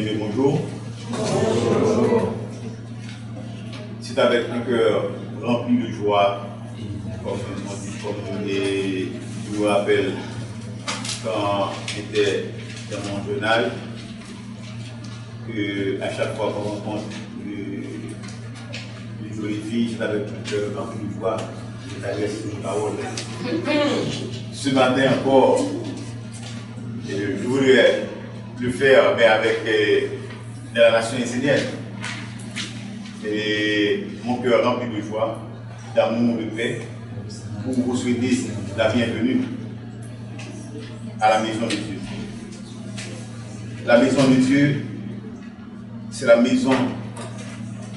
Bien-aimés, bonjour. Bonjour. C'est avec un cœur rempli de joie, comme je me rappelle quand j'étais dans mon jeune âge, qu'à chaque fois qu'on rencontre une jolie fille, c'est avec un cœur rempli de joie, je t'adresse une parole. Ce matin encore, je voudrais le faire, mais avec la nation essénienne. Et mon cœur rempli de joie, d'amour, de paix, pour vous souhaiter la bienvenue à la maison de Dieu. La maison de Dieu, c'est la maison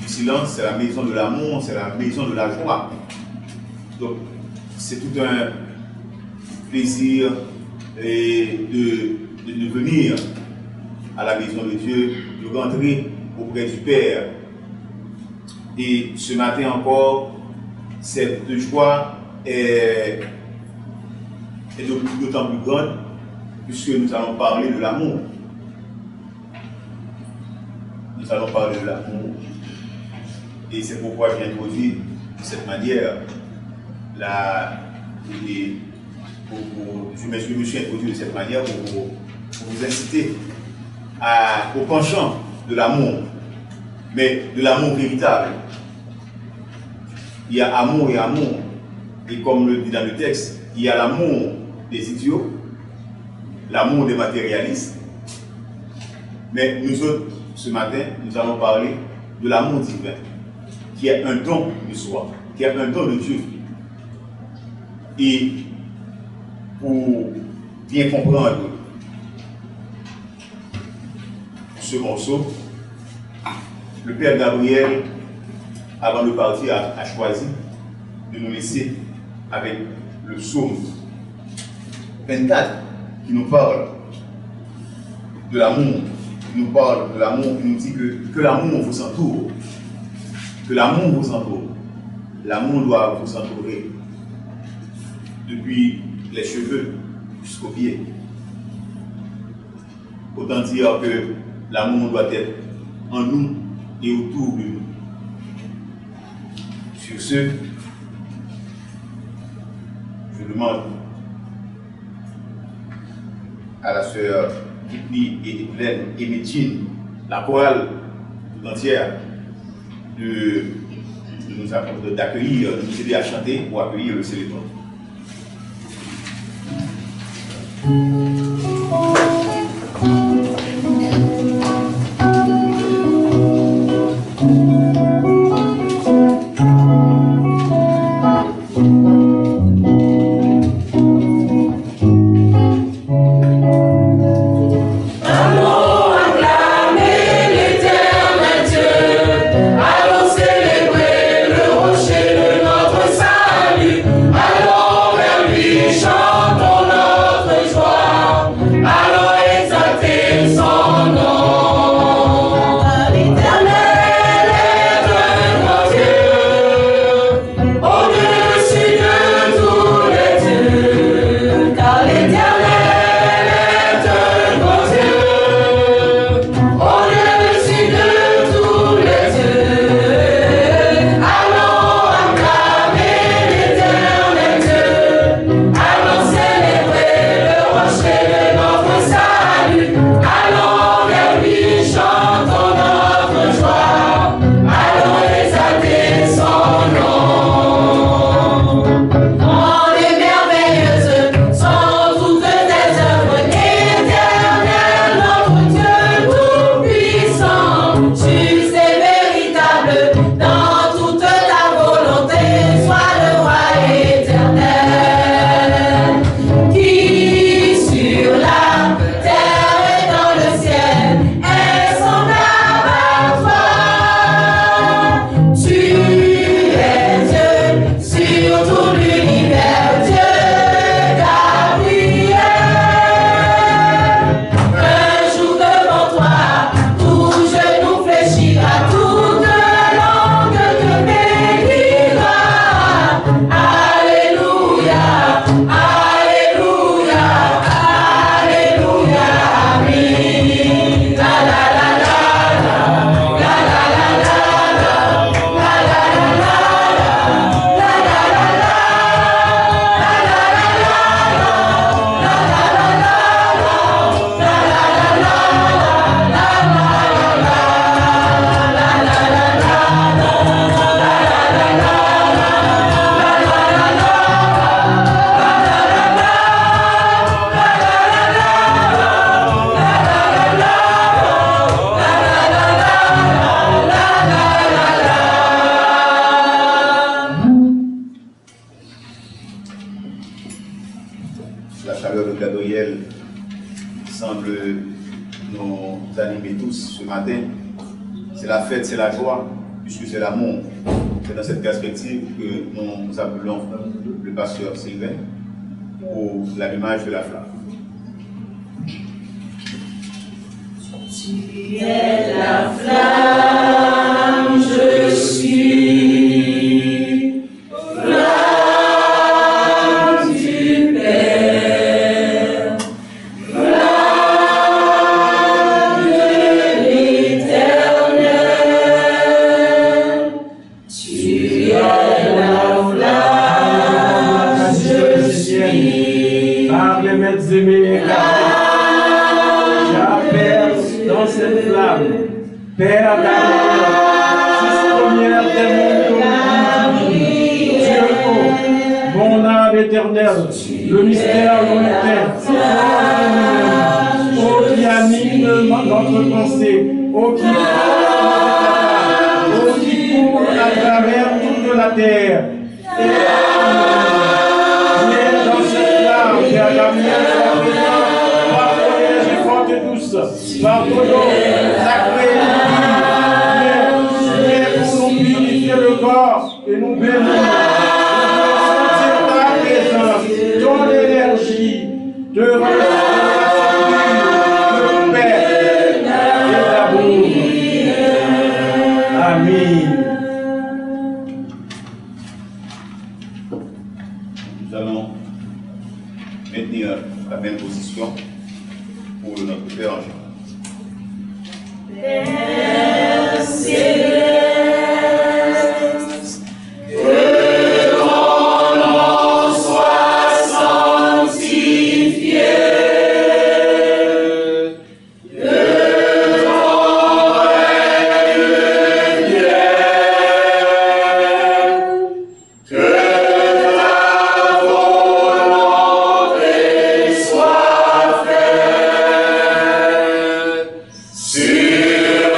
du silence, c'est la maison de l'amour, c'est la maison de la joie. Donc, c'est tout un plaisir de venir à la maison de Dieu, de rentrer auprès du Père. Et ce matin encore, cette joie est d'autant plus grande puisque nous allons parler de l'amour. Nous allons parler de l'amour. Et c'est pourquoi j'ai introduit de cette manière je me suis introduit de cette manière pour vous inciter au penchant de l'amour, mais de l'amour véritable. Il y a amour et amour. Et comme le dit dans le texte, il y a l'amour des idiots, l'amour des matérialistes. Mais nous autres, ce matin, nous allons parler de l'amour divin, qui est un don de soi, qui est un don de Dieu. Et pour bien comprendre ce morceau, le Père Gabriel, avant de partir, a choisi de nous laisser avec le psaume 24 qui nous parle de l'amour, qui nous parle de l'amour, qui nous dit que l'amour vous entoure, que l'amour vous entoure. L'amour doit vous entourer depuis les cheveux jusqu'aux pieds. Autant dire que l'amour doit être en nous et autour de nous. Sur ce, je demande à la sœur Kipli et Hélène et Métine, la chorale tout entière, d'accueillir, de nous aider à chanter pour accueillir le célébrant. Allons vers lui, chantons notre joie. matin. C'est la fête, c'est la joie, puisque c'est l'amour. C'est dans cette perspective que nous appelons le pasteur Sylvain pour l'allumage de la flamme. Tu es la flamme, je suis flamme du Père, flamme de l'Éternel. Tu es la flamme, je suis par les maîtres aimés, dans cette flamme, Père d'amour, fils première des mondes, Dieu haut, mon âme éternelle, le mystère lointain, oh qui anime notre pensée, oh qui court à travers toute la terre. Et dans cette flamme, Père d'amour, pardonnons, sacré, viens pour nous purifier le corps et nous bénir. Nous sentir ta présence, ton énergie, de de paix et d'amour. Amen. Nous allons maintenir la même position pour notre Père en général. Père céleste, que ton nom soit sanctifié, que ton règne vienne, que ta volonté soit faite sur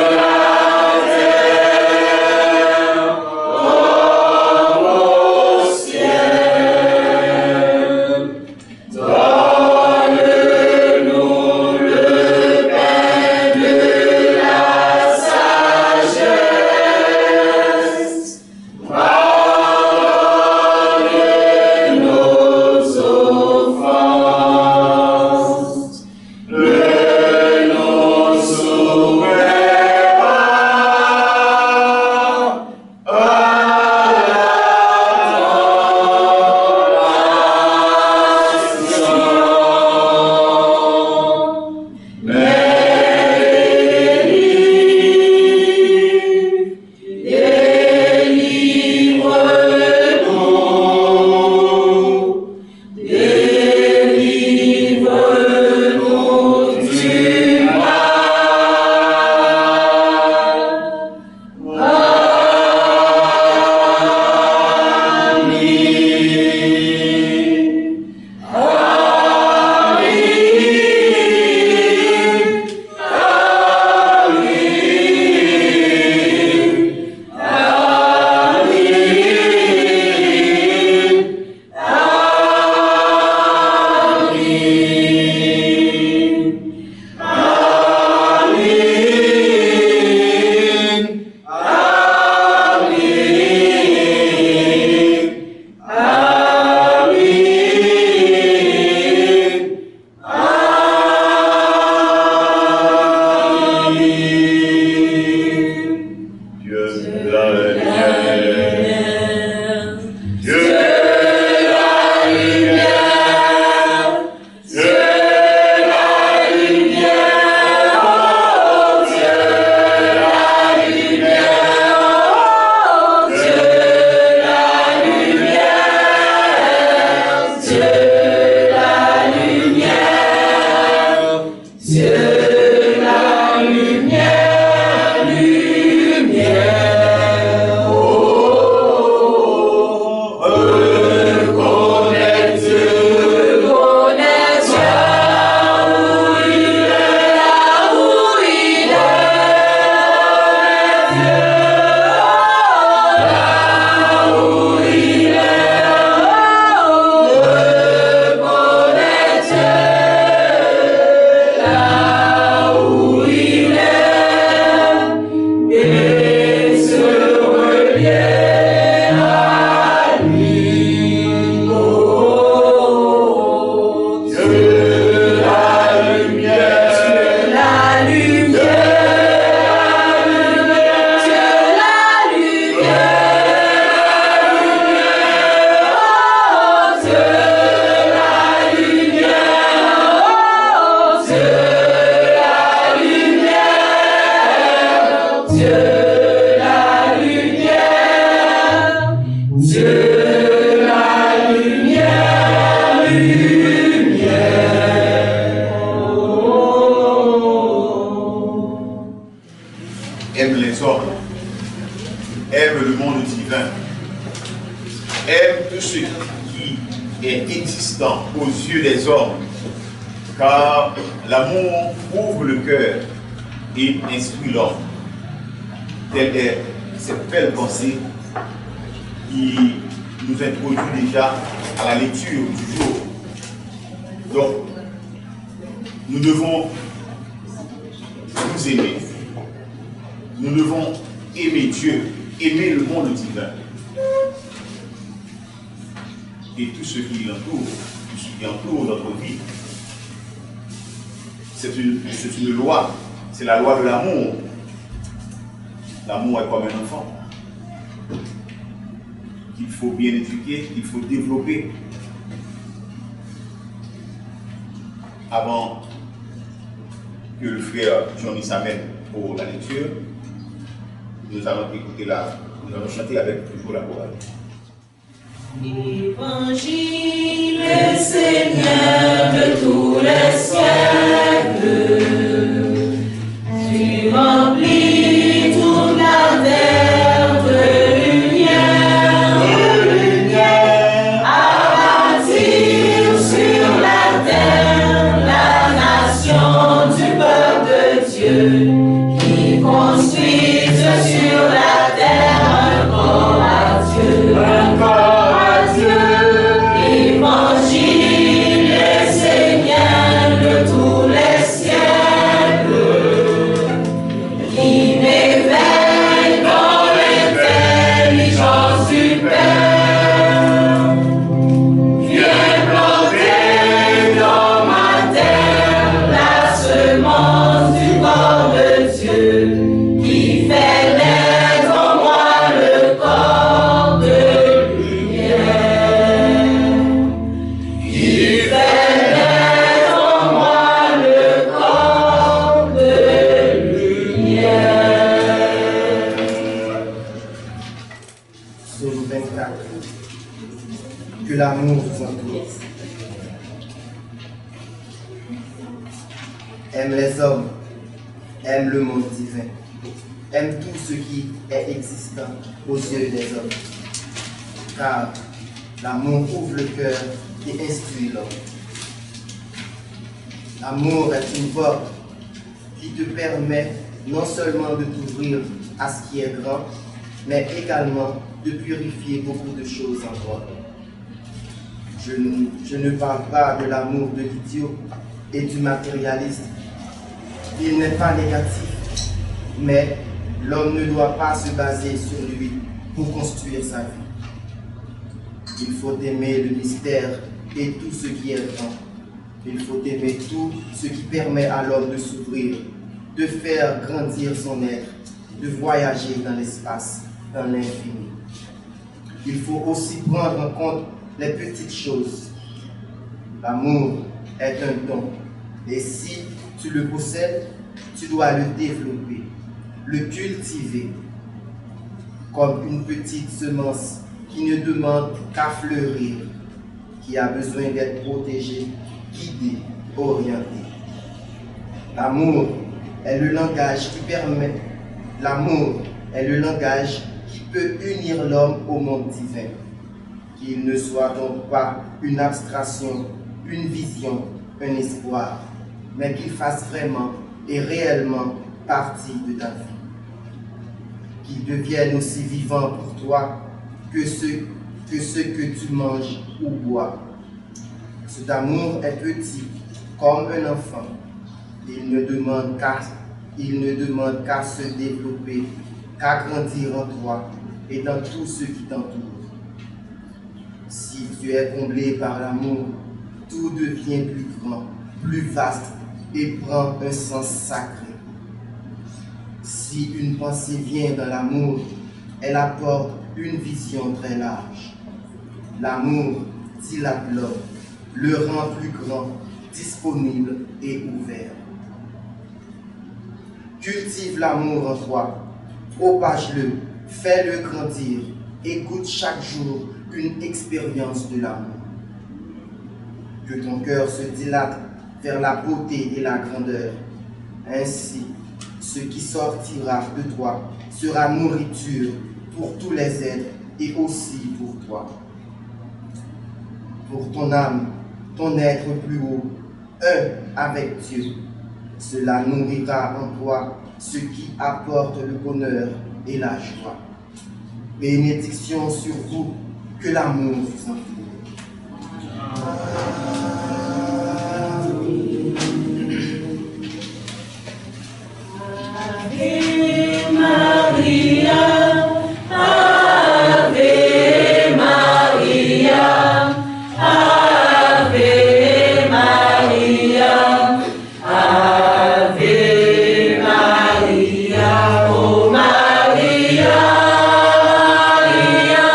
aime les hommes, aime le monde divin, aime tout ce qui est existant aux yeux des hommes, car l'amour ouvre le cœur et instruit l'homme. Telle est cette belle pensée qui nous introduit déjà à la lecture du jour. Donc, nous devons nous aimer. Nous devons aimer Dieu, aimer le monde divin. Et tout ce qui l'entoure, tout ce qui entoure notre vie. C'est une loi, c'est la loi de l'amour. L'amour est comme un enfant qu'il faut bien éduquer, qu'il faut développer. Avant que le frère Johnny s'amène pour la lecture, nous allons chanter avec toujours la chorale. Évangile, Seigneur de tous les siècles, tu remplis toute la terre de lumière, à bâtir sur la terre la nation du peuple de Dieu, qui construisent sur la terre un corps à Dieu. Évangile, Seigneur de tous les siècles, qui m'éveille dans l'intelligence du Père, viens planter dans ma terre la semence du corps de Dieu, qui fait naître en moi le corps de que l'amour vous entoure. Aime les hommes, aime le monde divin, aime tout ce qui est existant aux yeux des hommes. Car l'amour ouvre le cœur et instruit l'homme. L'amour est une porte qui te permet non seulement de t'ouvrir à ce qui est grand, mais également de purifier beaucoup de choses en toi. Je ne parle pas de l'amour de l'idiot et du matérialiste. Il n'est pas négatif, mais l'homme ne doit pas se baser sur lui pour construire sa vie. Il faut aimer le mystère et tout ce qui est grand. Il faut aimer tout ce qui permet à l'homme de s'ouvrir, de faire grandir son être, de voyager dans l'espace, dans l'infini. Il faut aussi prendre en compte les petites choses. L'amour est un don, et si tu le possèdes, tu dois le développer, le cultiver, comme une petite semence qui ne demande qu'à fleurir, qui a besoin d'être protégée, guidée, orientée. L'amour est le langage qui permet, l'amour est le langage qui peut unir l'homme au monde divin. Qu'il ne soit donc pas une abstraction, une vision, un espoir, mais qu'il fasse vraiment et réellement partie de ta vie. Qu'il devienne aussi vivant pour toi que ce que tu manges ou bois. Cet amour est petit, comme un enfant. Il ne demande qu'à se développer, qu'à grandir en toi et dans tout ce qui t'entoure. Si tu es comblé par l'amour, tout devient plus grand, plus vaste et prend un sens sacré. Si une pensée vient dans l'amour, elle apporte une vision très large. L'amour dilate l'homme, le rend plus grand, disponible et ouvert. Cultive l'amour en toi, propage-le, fais-le grandir et goûte chaque jour une expérience de l'amour. Que ton cœur se dilate vers la beauté et la grandeur. Ainsi, Ce qui sortira de toi sera nourriture pour tous les êtres et aussi pour toi. Pour ton âme, ton être plus haut, un avec Dieu. Cela nourrira en toi ce qui apporte le bonheur et la joie. Bénédiction sur vous, que l'amour vous entoure. Ave Maria, Ave Maria, Ave Maria, Ave Maria, oh Maria, Maria,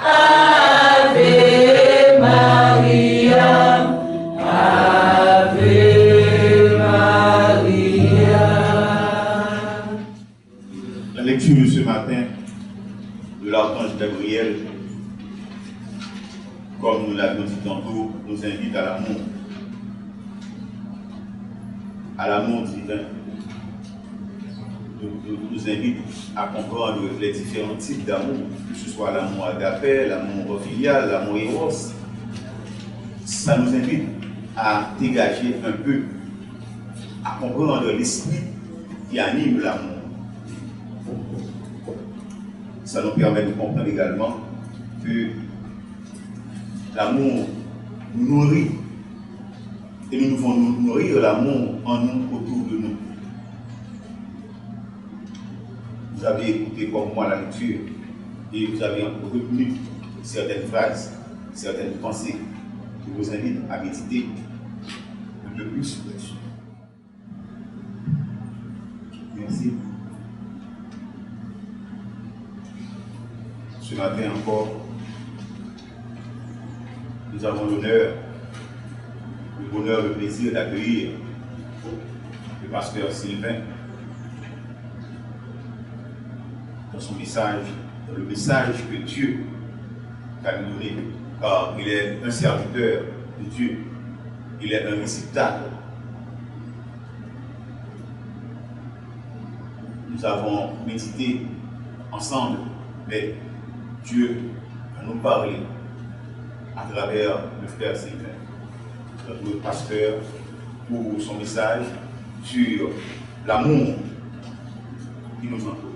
Ave Maria, Ave Maria. La lecture de ce matin de l'archange Gabriel, comme nous l'avions dit tantôt, nous invite à l'amour divin, nous invite à comprendre les différents types d'amour, que ce soit l'amour agapé, l'amour filial, l'amour éros. Ça nous invite à dégager un peu, à comprendre l'esprit qui anime l'amour. Ça nous permet de comprendre également que l'amour nous nourrit et nous devons nous nourrir l'amour en nous, autour de nous. Vous avez écouté comme moi la lecture et vous avez retenu certaines phrases, certaines pensées. Je vous invite à méditer un peu plus là-dessus. Merci. Ce matin encore, nous avons l'honneur, le bonheur, le plaisir d'accueillir le pasteur Sylvain dans son message, dans le message que Dieu t'a donné, car il est un serviteur de Dieu, il est un réceptacle. Nous avons médité ensemble, mais Dieu va nous parler à travers le frère Sylvain, notre pasteur, pour son message sur l'amour qui nous entoure.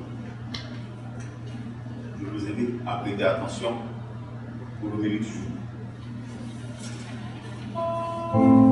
Je vous invite à prêter attention pour l'homélie du jour. Oh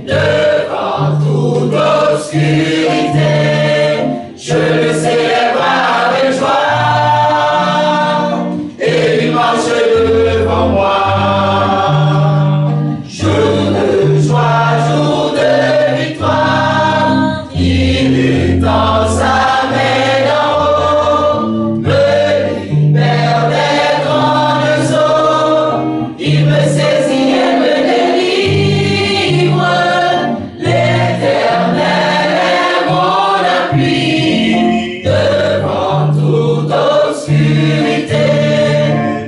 devant toute obscurité. Je le célèbre avec joie, et il marche devant moi. Jour de joie, jour de victoire, il étend sa main d'en haut, me libère des grandes eaux, il me saisit et me délivre. L'Éternel est mon appui, devant toute obscurité.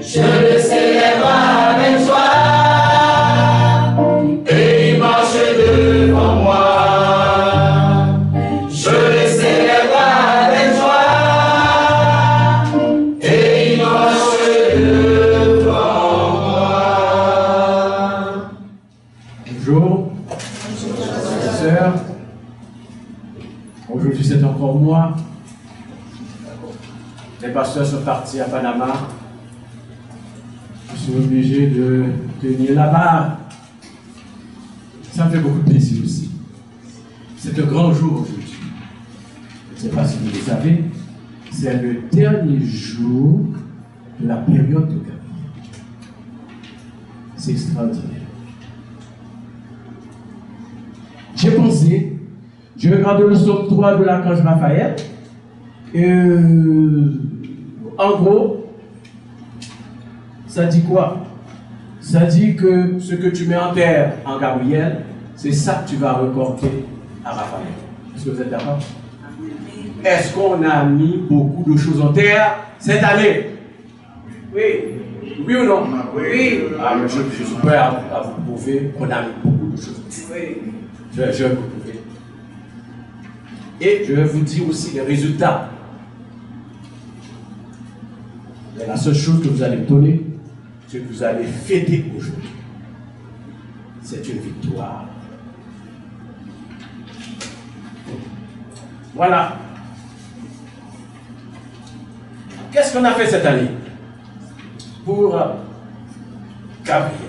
Je le célèbre avec joie, et il marche devant moi. Je le célèbre avec joie, et il marche devant moi. Bonjour, frères et sœurs. Aujourd'hui, c'est encore moi. Les pasteurs sont partis à Panama. Je suis obligé de tenir la barre. Ça me fait beaucoup de plaisir aussi. C'est un grand jour aujourd'hui. Je ne sais pas si vous le savez, c'est le dernier jour de la période de Gabriel. C'est extraordinaire. J'ai pensé, j'ai regardé le psaume 3 de l'archange Raphaël, et en gros, ça dit quoi? Ça dit que ce que tu mets en terre en Gabriel, c'est ça que tu vas recorder à Raphaël. Est-ce que vous êtes d'accord? Est-ce qu'on a mis beaucoup de choses en terre cette année? Oui. Oui ou non? Oui. Ah, mais je suis prêt à vous prouver qu'on a mis beaucoup de choses. Oui. Je vais vous prouver. Et je vais vous dire aussi les résultats. Mais la seule chose que vous allez me donner, c'est que vous allez fêter aujourd'hui. C'est une victoire. Voilà. Qu'est-ce qu'on a fait cette année pour Gabriel?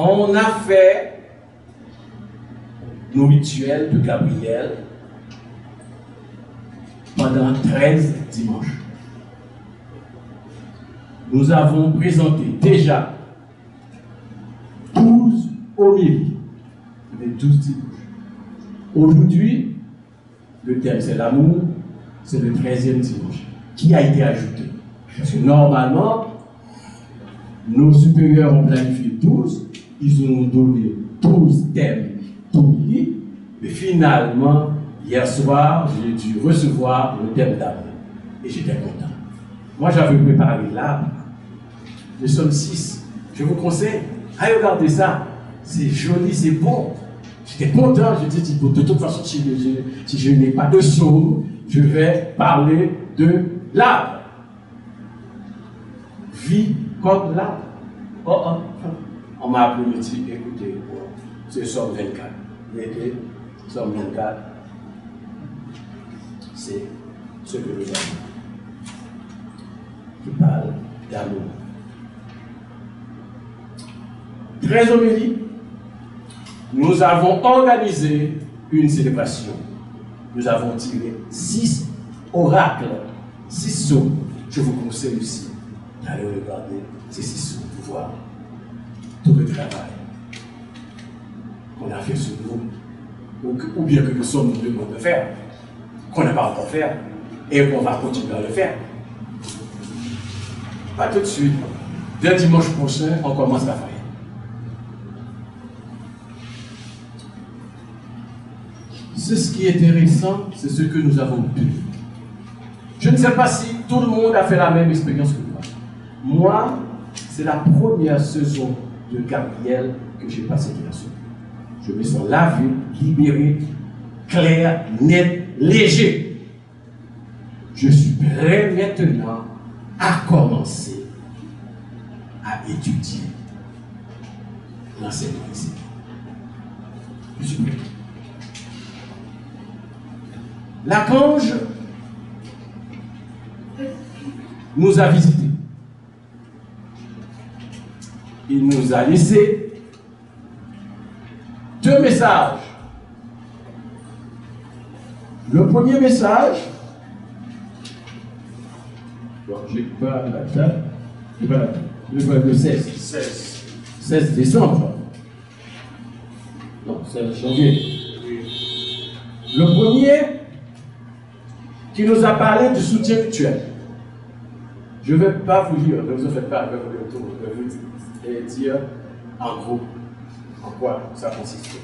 On a fait nos rituels de Gabriel pendant 13 dimanches. Nous avons présenté déjà 12 homélies, les 12 dimanches. Aujourd'hui, le thème c'est l'amour, c'est le 13e dimanche qui a été ajouté. Parce que normalement, nos supérieurs ont planifié 12, ils ont donné 12 thèmes, 12 livres, mais finalement, hier soir, j'ai dû recevoir le thème d'amour. Et j'étais content. Moi, j'avais préparé l'arbre. Nous sommes 6. Je vous conseille, allez regarder ça. C'est joli, c'est bon. J'étais content. Je dis, de toute façon, si je n'ai pas de psaume, je vais parler de l'arbre. Vie comme l'arbre. On m'a appelé, me dit, écoutez, c'est Somme 24. L'été, Somme 24, c'est ce que nous avons. Qui parle d'amour. 13 homélies, nous avons organisé une célébration. Nous avons tiré 6 oracles, 6 psaumes. Je vous conseille aussi d'aller regarder ces 6 psaumes pour voir tout le travail qu'on a fait sur nous, ou bien que nous sommes nous demandons de faire, qu'on n'a pas encore fait, et qu'on va continuer à le faire. Pas tout de suite. Dès dimanche prochain, on commence à faire. Ce qui est intéressant, c'est ce que nous avons pu. Je ne sais pas si tout le monde a fait la même expérience que moi. Moi, c'est la première saison de Gabriel que j'ai passée de la semaine. Je me sens lavé, libéré, clair, net, léger. Je suis prêt maintenant à commencer à étudier l'enseignement ici. Je suis prêt. L'archange nous a visités. Il nous a laissé 2 messages. Le premier message, je n'ai pas la date, le 16 décembre. Non, c'est janvier. Le premier qui nous a parlé du soutien mutuel. Je ne vais pas vous lire, ne vous en faites pas, je vais vous dire en gros en quoi ça consiste.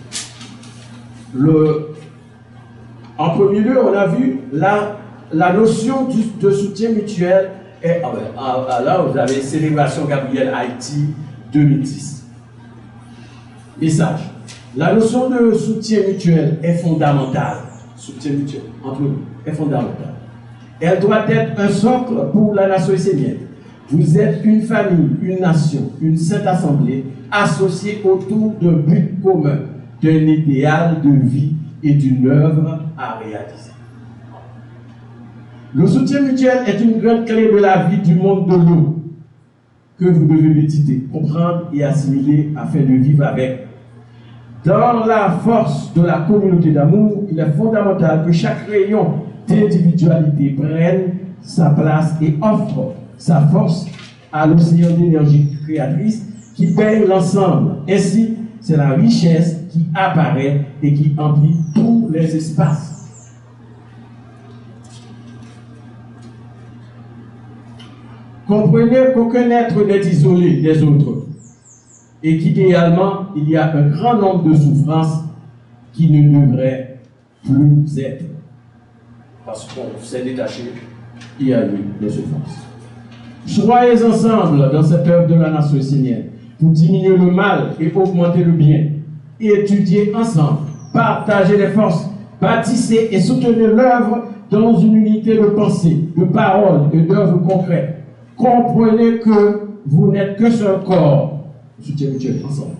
En premier lieu, on a vu la notion de soutien mutuel. Et, là, vous avez Célébration Gabriel Haïti 2010. Message. La notion de soutien mutuel est fondamentale. Soutien mutuel entre nous est fondamentale. Elle doit être un socle pour la nation essénienne. Vous êtes une famille, une nation, une sainte assemblée associée autour d'un but commun, d'un idéal de vie et d'une œuvre à réaliser. Le soutien mutuel est une grande clé de la vie du monde de l'eau que vous devez méditer, comprendre et assimiler afin de vivre avec. Dans la force de la communauté d'amour, il est fondamental que chaque rayon d'individualité prenne sa place et offre sa force à l'océan d'énergie créatrice qui baigne l'ensemble. Ainsi, c'est la richesse qui apparaît et qui emplit tous les espaces. Comprenez qu'aucun être n'est isolé des autres et qu'idéalement, il y a un grand nombre de souffrances qui ne devraient plus être. Parce qu'on s'est détaché, il y a eu des souffrances. Soyez ensemble dans cette œuvre de la nation essénienne pour diminuer le mal et augmenter le bien. Étudiez ensemble, partagez les forces, bâtissez et soutenez l'œuvre dans une unité de pensée, de parole et d'œuvre concrète. Comprenez que vous n'êtes que seul corps. Soutien mutuel ensemble.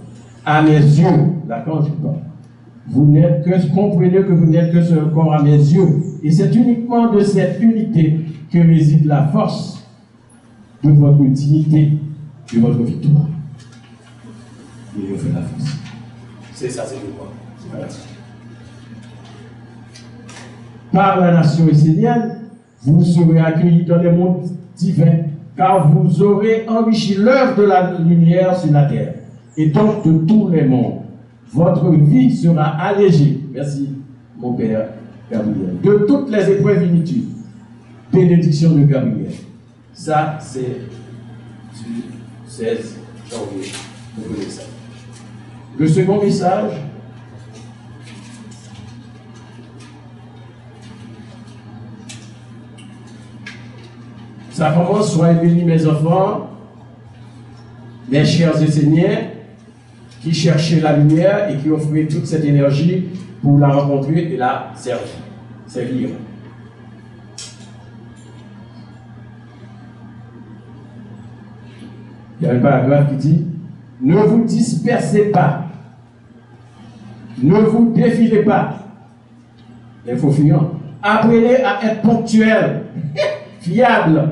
À mes yeux, d'accord, je parle. Comprenez que vous n'êtes que seul corps à mes yeux. Et c'est uniquement de cette unité que réside la force de votre dignité, de votre victoire. Il nous fait la force. C'est ça, c'est le quoi. C'est pas la suite. Par la nation essénienne, vous serez accueillis dans les mondes divins, car vous aurez enrichi l'œuvre de la lumière sur la terre, et donc de tous les mondes. Votre vie sera allégée, merci mon Père Gabriel, de toutes les épreuves inutiles. Bénédiction de Gabriel. Ça, c'est du 16 janvier. Vous voyez ça. Le second message, ça commence: soyez bénis mes enfants, mes chers Esséniens, qui cherchaient la lumière et qui offraient toute cette énergie pour la rencontrer et la servir. Il y a un paragraphe qui dit: ne vous dispersez pas, ne vous défilez pas, les faux fuyants. Apprenez à être ponctuel, fiable,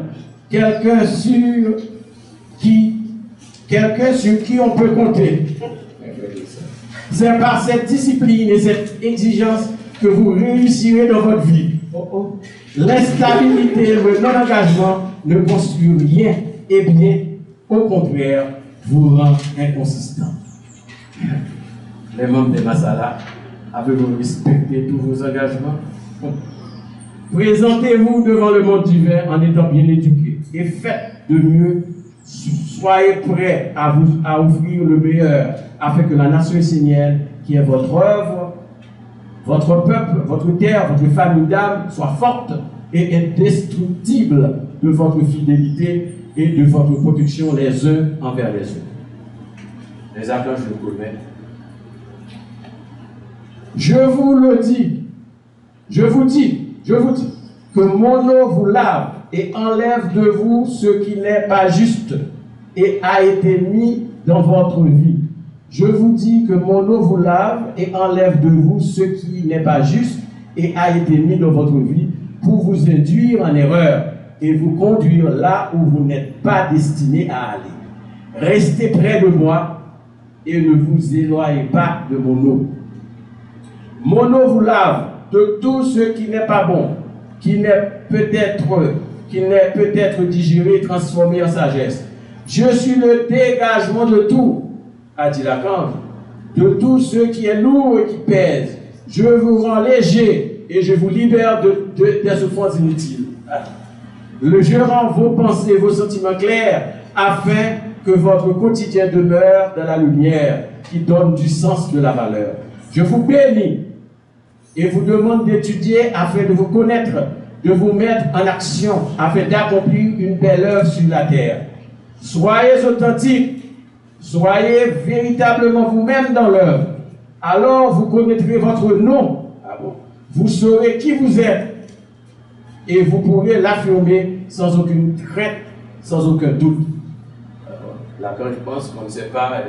quelqu'un sur qui on peut compter. C'est par cette discipline et cette exigence que vous réussirez dans votre vie. L'instabilité et le non-engagement ne construisent rien, et bien, au contraire, vous rend inconsistant. Les membres des Masala, avez-vous respecté tous vos engagements? Présentez-vous devant le monde divin en étant bien éduqué et faites de mieux. Soyez prêts à offrir le meilleur afin que la nation essénienne, qui est votre œuvre, votre peuple, votre terre, votre famille d'âme, soit forte et indestructible de votre fidélité et de votre protection les uns envers les autres. Les archanges le connaissent. Je vous dis que mon eau vous lave et enlève de vous ce qui n'est pas juste et a été mis dans votre vie. Je vous dis que mon eau vous lave et enlève de vous ce qui n'est pas juste et a été mis dans votre vie pour vous induire en erreur et vous conduire là où vous n'êtes pas destiné à aller. Restez près de moi et ne vous éloignez pas de mon eau. Mon eau vous lave de tout ce qui n'est pas bon, qui n'est peut-être digéré et transformé en sagesse. Je suis le dégagement de tout, a dit l'archange, de tout ce qui est lourd et qui pèse. Je vous rends léger et je vous libère des souffrances inutiles. Je rends vos pensées, vos sentiments clairs, afin que votre quotidien demeure dans la lumière qui donne du sens de la valeur. Je vous bénis et vous demande d'étudier afin de vous connaître, de vous mettre en action afin d'accomplir une belle œuvre sur la terre. Soyez authentiques, soyez véritablement vous-même dans l'œuvre. Alors vous connaîtrez votre nom. Vous saurez qui vous êtes et vous pourrez l'affirmer sans aucune crainte, sans aucun doute. Là, quand je pense qu'on ne sait pas,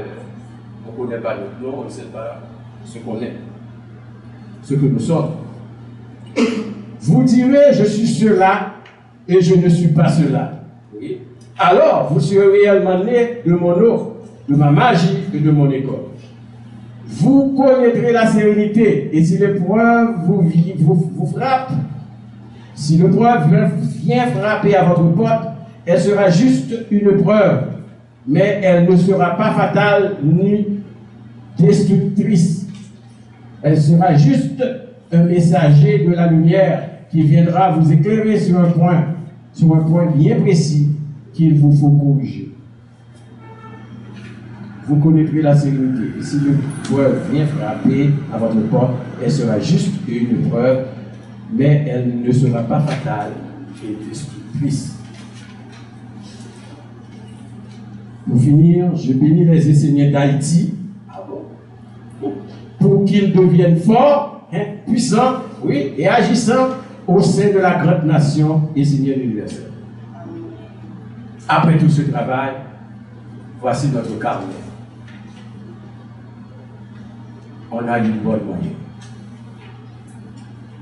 on ne connaît pas notre nom, on ne sait pas ce qu'on est, ce que nous sommes. Vous direz, je suis cela et je ne suis pas cela. Oui. Alors, vous serez réellement né de mon eau, de ma magie et de mon école. Vous connaîtrez la sérénité et si l'épreuve vous frappe, si l'épreuve vient frapper à votre porte, elle sera juste une preuve, mais elle ne sera pas fatale ni destructrice. Elle sera juste un messager de la lumière qui viendra vous éclairer sur un point bien précis qu'il vous faut corriger. Vous connaîtrez la sérénité. Et si l'épreuve vient frapper à votre porte, elle sera juste une preuve, mais elle ne sera pas fatale et destructrice. Pour finir, je bénis les enseignants d'Haïti pour qu'ils deviennent forts, puissants, oui, et agissants au sein de la grande nation et Seigneur universel. Après tout ce travail, voici notre carnet. On a une bonne moyenne.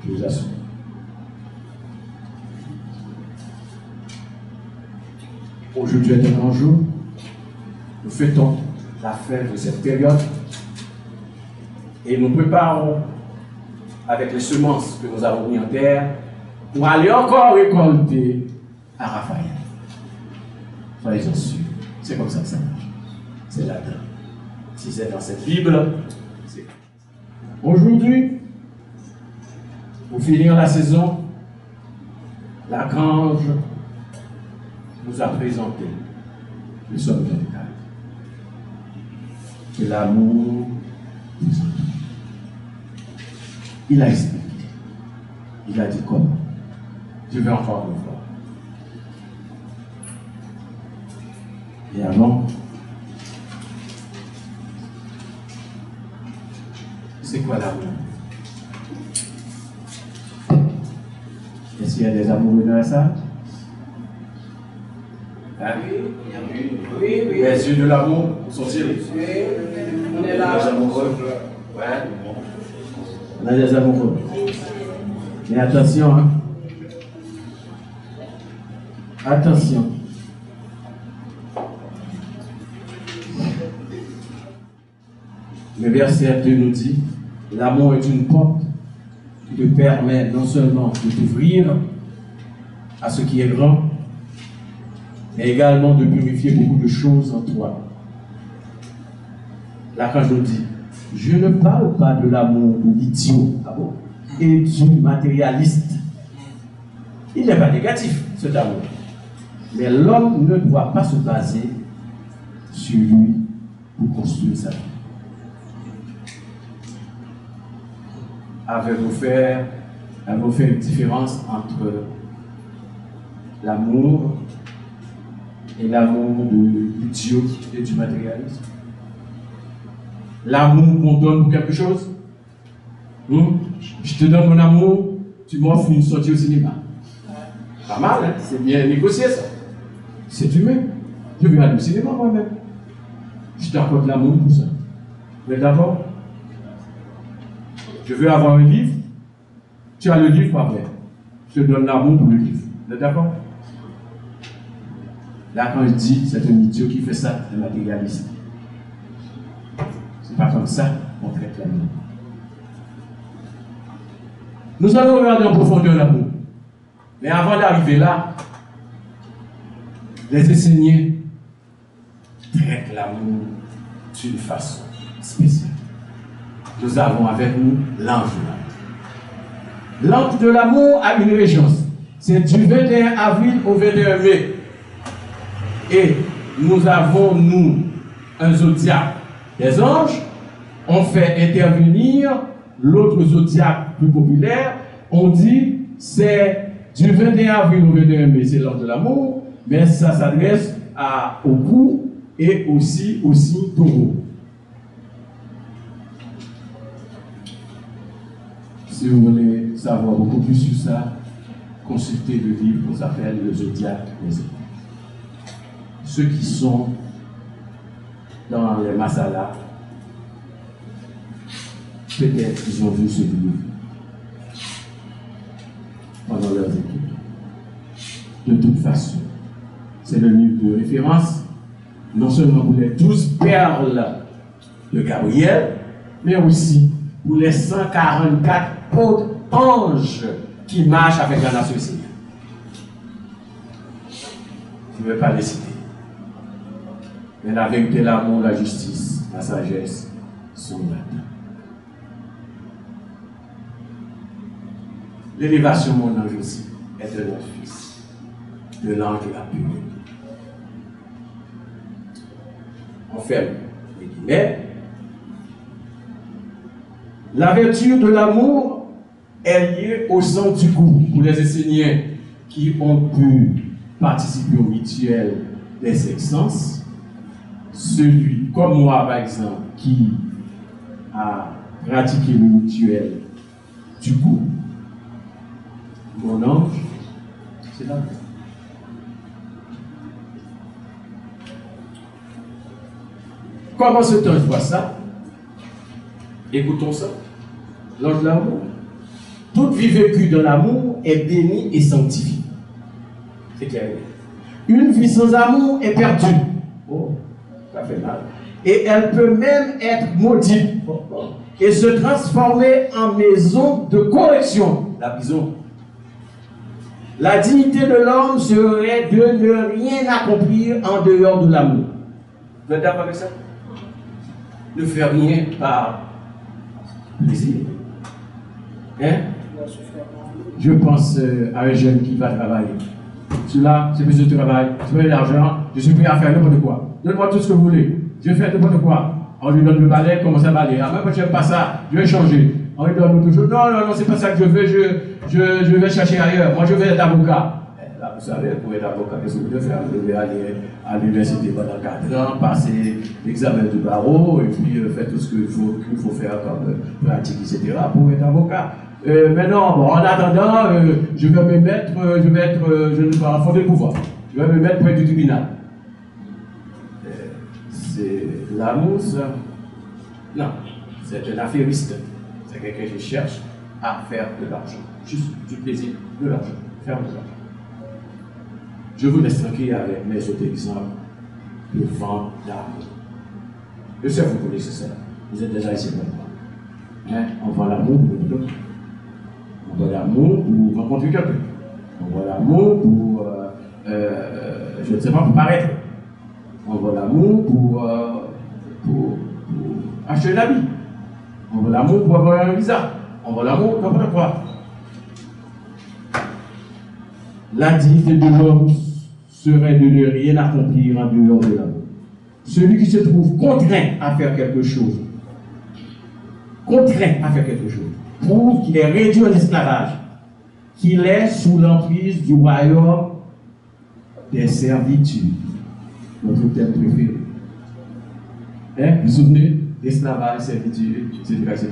Je vous assure. Aujourd'hui est un grand jour. Nous fêtons la fin de cette période et nous préparons avec les semences que nous avons mis en terre pour aller encore récolter à Raphaël. Soyez-en sûrs, c'est comme ça que ça marche. C'est là-dedans. Si c'est dans cette Bible, c'est aujourd'hui, pour finir la saison, l'archange nous a présenté le somme de détail. C'est l'amour des autres. Il a expliqué. Il a dit comment. Je vais encore le voir. Et avant, c'est quoi l'amour? Est-ce qu'il y a des amoureux dans la salle? Hein? Oui. Les yeux de l'amour sont-ils? Oui, on est là. Les amoureux. Ouais. On a des amoureux. Mais attention, hein. Attention. Le verset 2 nous dit, l'amour est une porte qui te permet non seulement de t'ouvrir à ce qui est grand, mais également de purifier beaucoup de choses en toi. L'archange nous dit, je ne parle pas de l'amour de l'idiot et du matérialiste. Il n'est pas négatif, cet amour. Mais l'homme ne doit pas se baser sur lui pour construire sa vie. Avez-vous fait une différence entre l'amour et l'amour de l'idiot et du matérialisme? L'amour qu'on donne pour quelque chose? Je te donne mon amour, tu m'offres une sortie au cinéma. Pas mal, hein? C'est bien négocié ça. C'est humain. Je vais aller au cinéma moi-même. Je t'apporte l'amour pour ça. Mais d'abord, je veux avoir un livre. Tu as le livre, pas vrai. Je te donne l'amour pour le livre. Vous êtes d'accord? Là, quand je dis c'est un idiot qui fait ça, c'est matérialiste. C'est pas comme ça qu'on traite l'amour. Nous allons regarder en profondeur l'amour. Mais avant d'arriver là, les Esséniens traitent l'amour d'une façon spéciale. Nous avons avec nous l'ange de l'amour. L'ange de l'amour a une régence. C'est du 21 avril au 21 mai. Et nous avons, nous, un zodiaque des anges. On fait intervenir l'autre zodiaque plus populaire. On dit c'est du 21 avril au 21 mai, c'est l'ange de l'amour. Mais ça s'adresse au coup et aussi taureau. Si vous voulez savoir beaucoup plus sur ça, consultez le livre qu'on s'appelle Le Zodiaque des anges. Ceux qui sont dans les masalas, peut-être qu'ils ont vu ce livre pendant leurs études. De toute façon, c'est le livre de référence, non seulement pour les 12 perles de Gabriel, mais aussi pour les 144 autres anges qui marchent avec la nation Seigneur. Je ne vais pas les citer. Mais la vérité, l'amour, la justice, la sagesse sont là. L'élévation, mon ange aussi, est de notre fils, de l'ange de la pureté. On ferme les guillemets. La vertu de l'amour est liée au sang du goût. Pour les Esséniens qui ont pu participer au rituel des sexences, celui, comme moi par exemple, qui a pratiqué le rituel du goût, mon ange, c'est l'amour. Comment ce ange voit ça? Écoutons ça. L'ange de l'amour. Toute vie vécue dans l'amour est bénie et sanctifiée. C'est clair. Une vie sans amour est perdue. Oh, ça fait mal. Et elle peut même être maudite. Et se transformer en maison de correction. La prison. La dignité de l'homme serait de ne rien accomplir en dehors de l'amour. Vous êtes d'accord avec ça? Ne faire rien par plaisir. Hein? Je pense à un jeune qui va travailler. Celui-là, c'est plus de travail, je veux de l'argent, je suis prêt à faire n'importe quoi. Donne-moi tout ce que vous voulez. Je vais faire n'importe quoi. On lui donne le balai, commence à balayer. Ah, moi, je n'aime pas ça, je vais changer. On lui donne toujours. Non, c'est pas ça que je veux, je vais chercher ailleurs. Moi, je veux être avocat. Là, vous savez, pour être avocat, qu'est-ce que vous devez faire? Vous devez aller à l'université pendant 4 ans, passer l'examen du barreau, et puis faire tout ce qu'il faut faire comme pratique, etc. pour être avocat. Maintenant, bon, en attendant, je vais me mettre, je ne vais pas affronter le pouvoir. Je vais me mettre près du tribunal. C'est l'amour, ça? Non, c'est un affairiste. C'est quelqu'un qui cherche à faire de l'argent. Juste du plaisir, de l'argent. Faire de l'argent. Je vous laisse tranquille avec mes autres exemples de vente d'amour. Je sais que vous connaissez ça. Vous êtes déjà ici maintenant. Hein? On vend l'amour pour l'autre. On voit l'amour pour rencontrer quelqu'un. On voit l'amour pour, je ne sais pas, pour paraître. On voit l'amour pour acheter un habit. On voit l'amour pour avoir un visa. On voit l'amour pour n'importe quoi. La dignité de l'homme serait de ne rien accomplir en dehors de l'amour. Celui qui se trouve contraint à faire quelque chose, prouve qu'il est réduit en esclavage, qu'il est sous l'emprise du royaume des servitudes. Notre thème préféré. Hein? Vous vous souvenez? Esclavage, servitude, etc.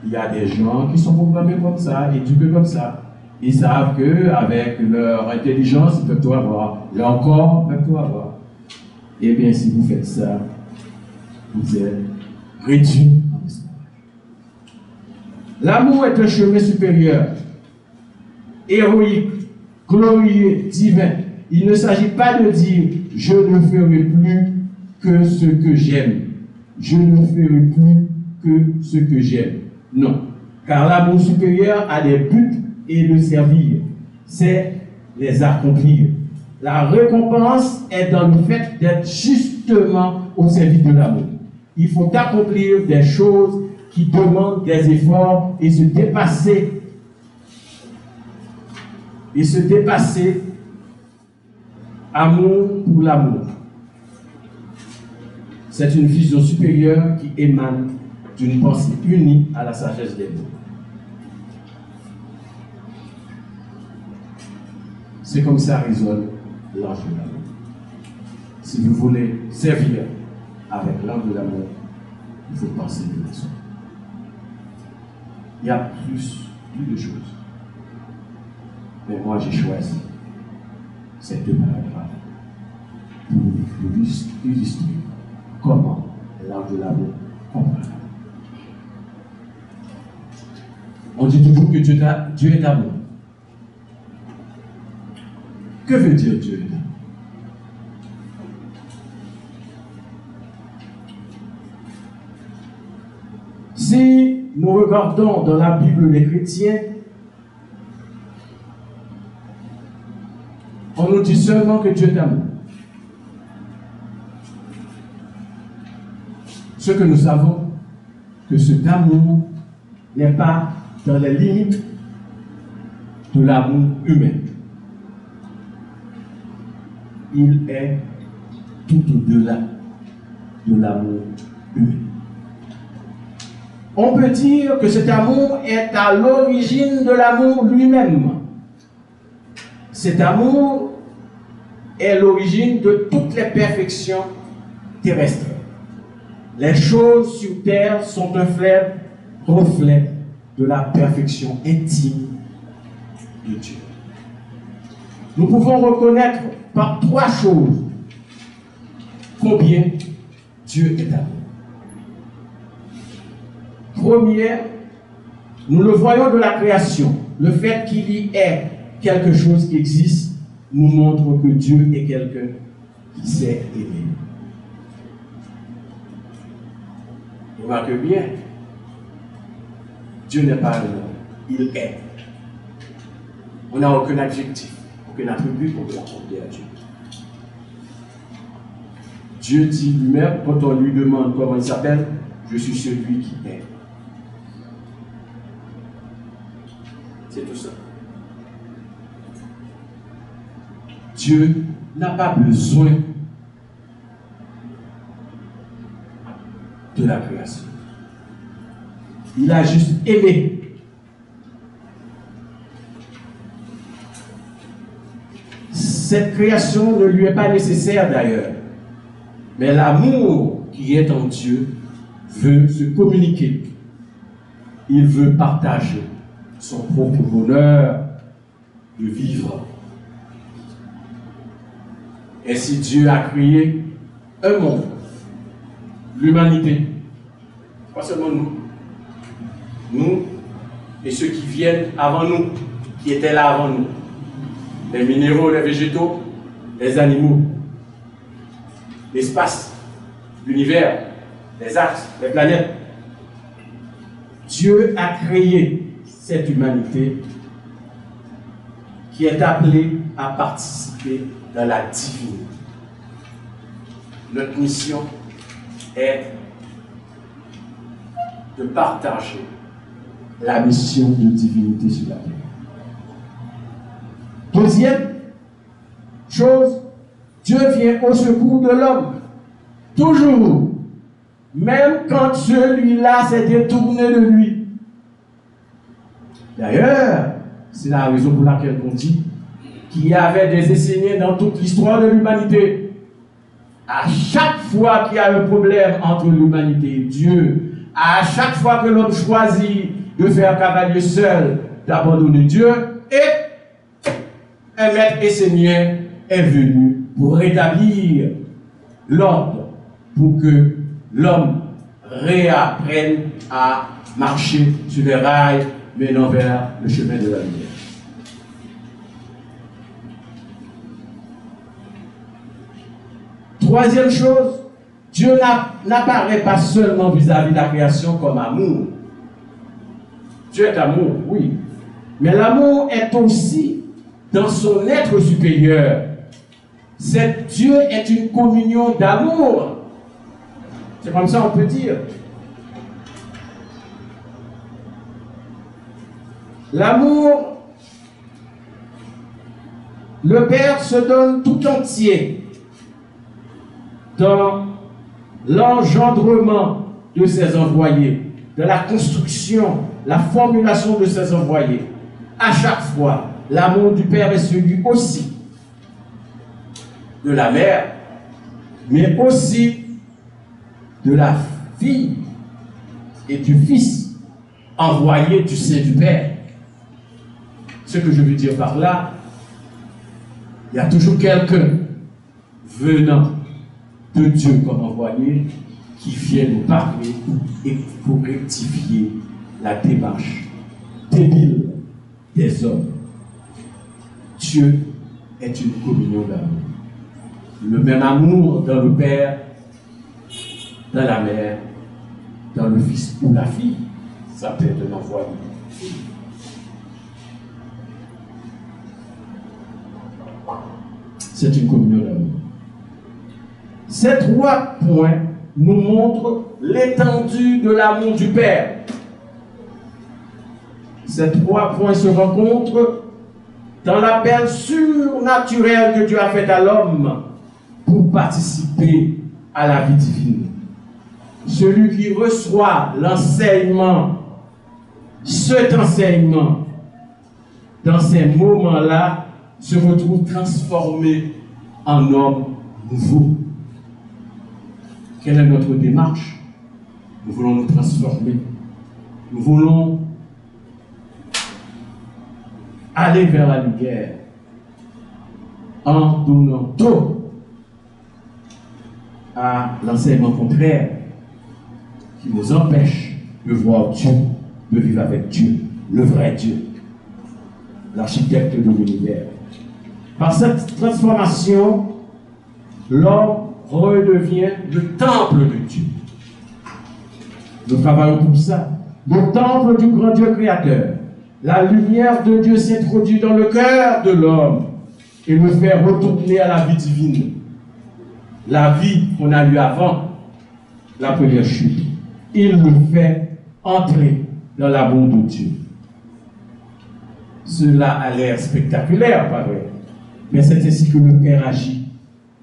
Il y a des gens qui sont programmés comme ça, éduqués comme ça. Ils savent qu'avec leur intelligence, ils peuvent tout avoir. Leur corps peut tout avoir. Eh bien, si vous faites ça, vous êtes réduit en esclavage. L'amour est un chemin supérieur, héroïque, glorieux, divin, il ne s'agit pas de dire « je ne ferai plus que ce que j'aime ». Je ne ferai plus que ce que j'aime. Non. Car l'amour supérieur a des buts et le servir, c'est les accomplir. La récompense est dans le fait d'être justement au service de l'amour. Il faut accomplir des choses qui demandent des efforts et se dépasser. Et se dépasser, amour pour l'amour. C'est une vision supérieure qui émane d'une pensée unie à la sagesse des mots. C'est comme ça résonne l'ange de l'amour. Si vous voulez servir avec l'ange de l'amour, il faut penser de façon. Il y a plus de choses. Mais moi, j'ai choisi ces deux paragraphes pour vous illustrer comment l'ange de l'amour comprend. On dit toujours que Dieu est amour. Que veut dire Dieu est amour? Si nous regardons dans la Bible les chrétiens, on nous dit seulement que Dieu est amour. Ce que nous savons, que cet amour n'est pas dans les limites de l'amour humain. Il est tout au-delà de l'amour humain. On peut dire que cet amour est à l'origine de l'amour lui-même. Cet amour est l'origine de toutes les perfections terrestres. Les choses sur terre sont un faible reflet de la perfection intime de Dieu. Nous pouvons reconnaître par trois choses combien Dieu est amour. Première, nous le voyons de la création. Le fait qu'il y ait quelque chose qui existe nous montre que Dieu est quelqu'un qui sait aimer. Remarquez bien, Dieu n'est pas un homme, il est. On n'a aucun adjectif, aucun attribut pour l'accorder à Dieu. Dieu dit lui-même, quand on lui demande comment il s'appelle, je suis celui qui est. C'est tout ça. Dieu n'a pas besoin de la création. Il a juste aimé. Cette création ne lui est pas nécessaire d'ailleurs. Mais l'amour qui est en Dieu veut se communiquer. Il veut partager son propre bonheur de vivre. Et si Dieu a créé un monde, l'humanité, pas seulement nous et ceux qui viennent avant nous, qui étaient là avant nous, les minéraux, les végétaux, les animaux, l'espace, l'univers, les axes, les planètes. Dieu a créé cette humanité qui est appelée à participer dans la divinité. Notre mission est de partager la mission de divinité sur la terre. Deuxième chose, Dieu vient au secours de l'homme. Toujours. Même quand celui-là s'est détourné de lui. D'ailleurs, c'est la raison pour laquelle on dit qu'il y avait des décennies dans toute l'histoire de l'humanité. À chaque fois qu'il y a un problème entre l'humanité et Dieu, à chaque fois que l'homme choisit de faire cavalier seul, d'abandonner Dieu, et un maître et seigneur est venu pour rétablir l'ordre, pour que l'homme réapprenne à marcher sur les rails menant vers le chemin de la lumière. Troisième chose, Dieu n'apparaît pas seulement vis-à-vis de la création comme amour. Dieu est amour, oui. Mais l'amour est aussi dans son être supérieur. Dieu est une communion d'amour. C'est comme ça on peut dire. L'amour, le Père se donne tout entier dans l'engendrement de ses envoyés, de la construction, la formulation de ses envoyés. À chaque fois, l'amour du Père est celui aussi de la mère, mais aussi de la fille et du fils envoyé du sein du Père. Ce que je veux dire par là, il y a toujours quelqu'un venant de Dieu comme envoyé qui vient nous parler et pour rectifier la démarche débile des hommes. Dieu est une communion d'amour. Le même amour dans le Père, dans la mère, dans le fils ou la fille, ça peut être un envoyé. C'est une communion d'amour. Ces trois points nous montrent l'étendue de l'amour du Père. Ces trois points se rencontrent dans l'appel surnaturel que Dieu a fait à l'homme pour participer à la vie divine. Celui qui reçoit l'enseignement, cet enseignement, dans ces moments-là, se retrouve transformé en homme nouveau. Quelle est notre démarche? Nous voulons nous transformer. Nous voulons aller vers la lumière en donnant tôt à l'enseignement contraire qui nous empêche de voir Dieu, de vivre avec Dieu, le vrai Dieu, l'architecte de l'univers. Par cette transformation, l'homme redevient le temple de Dieu. Nous travaillons pour ça. Le temple du grand Dieu créateur. La lumière de Dieu s'introduit dans le cœur de l'homme et le fait retourner à la vie divine. La vie qu'on a eue avant la première chute. Il le fait entrer dans l'amour de Dieu. Cela a l'air spectaculaire, pas vrai? Mais c'est ainsi que le Père agit,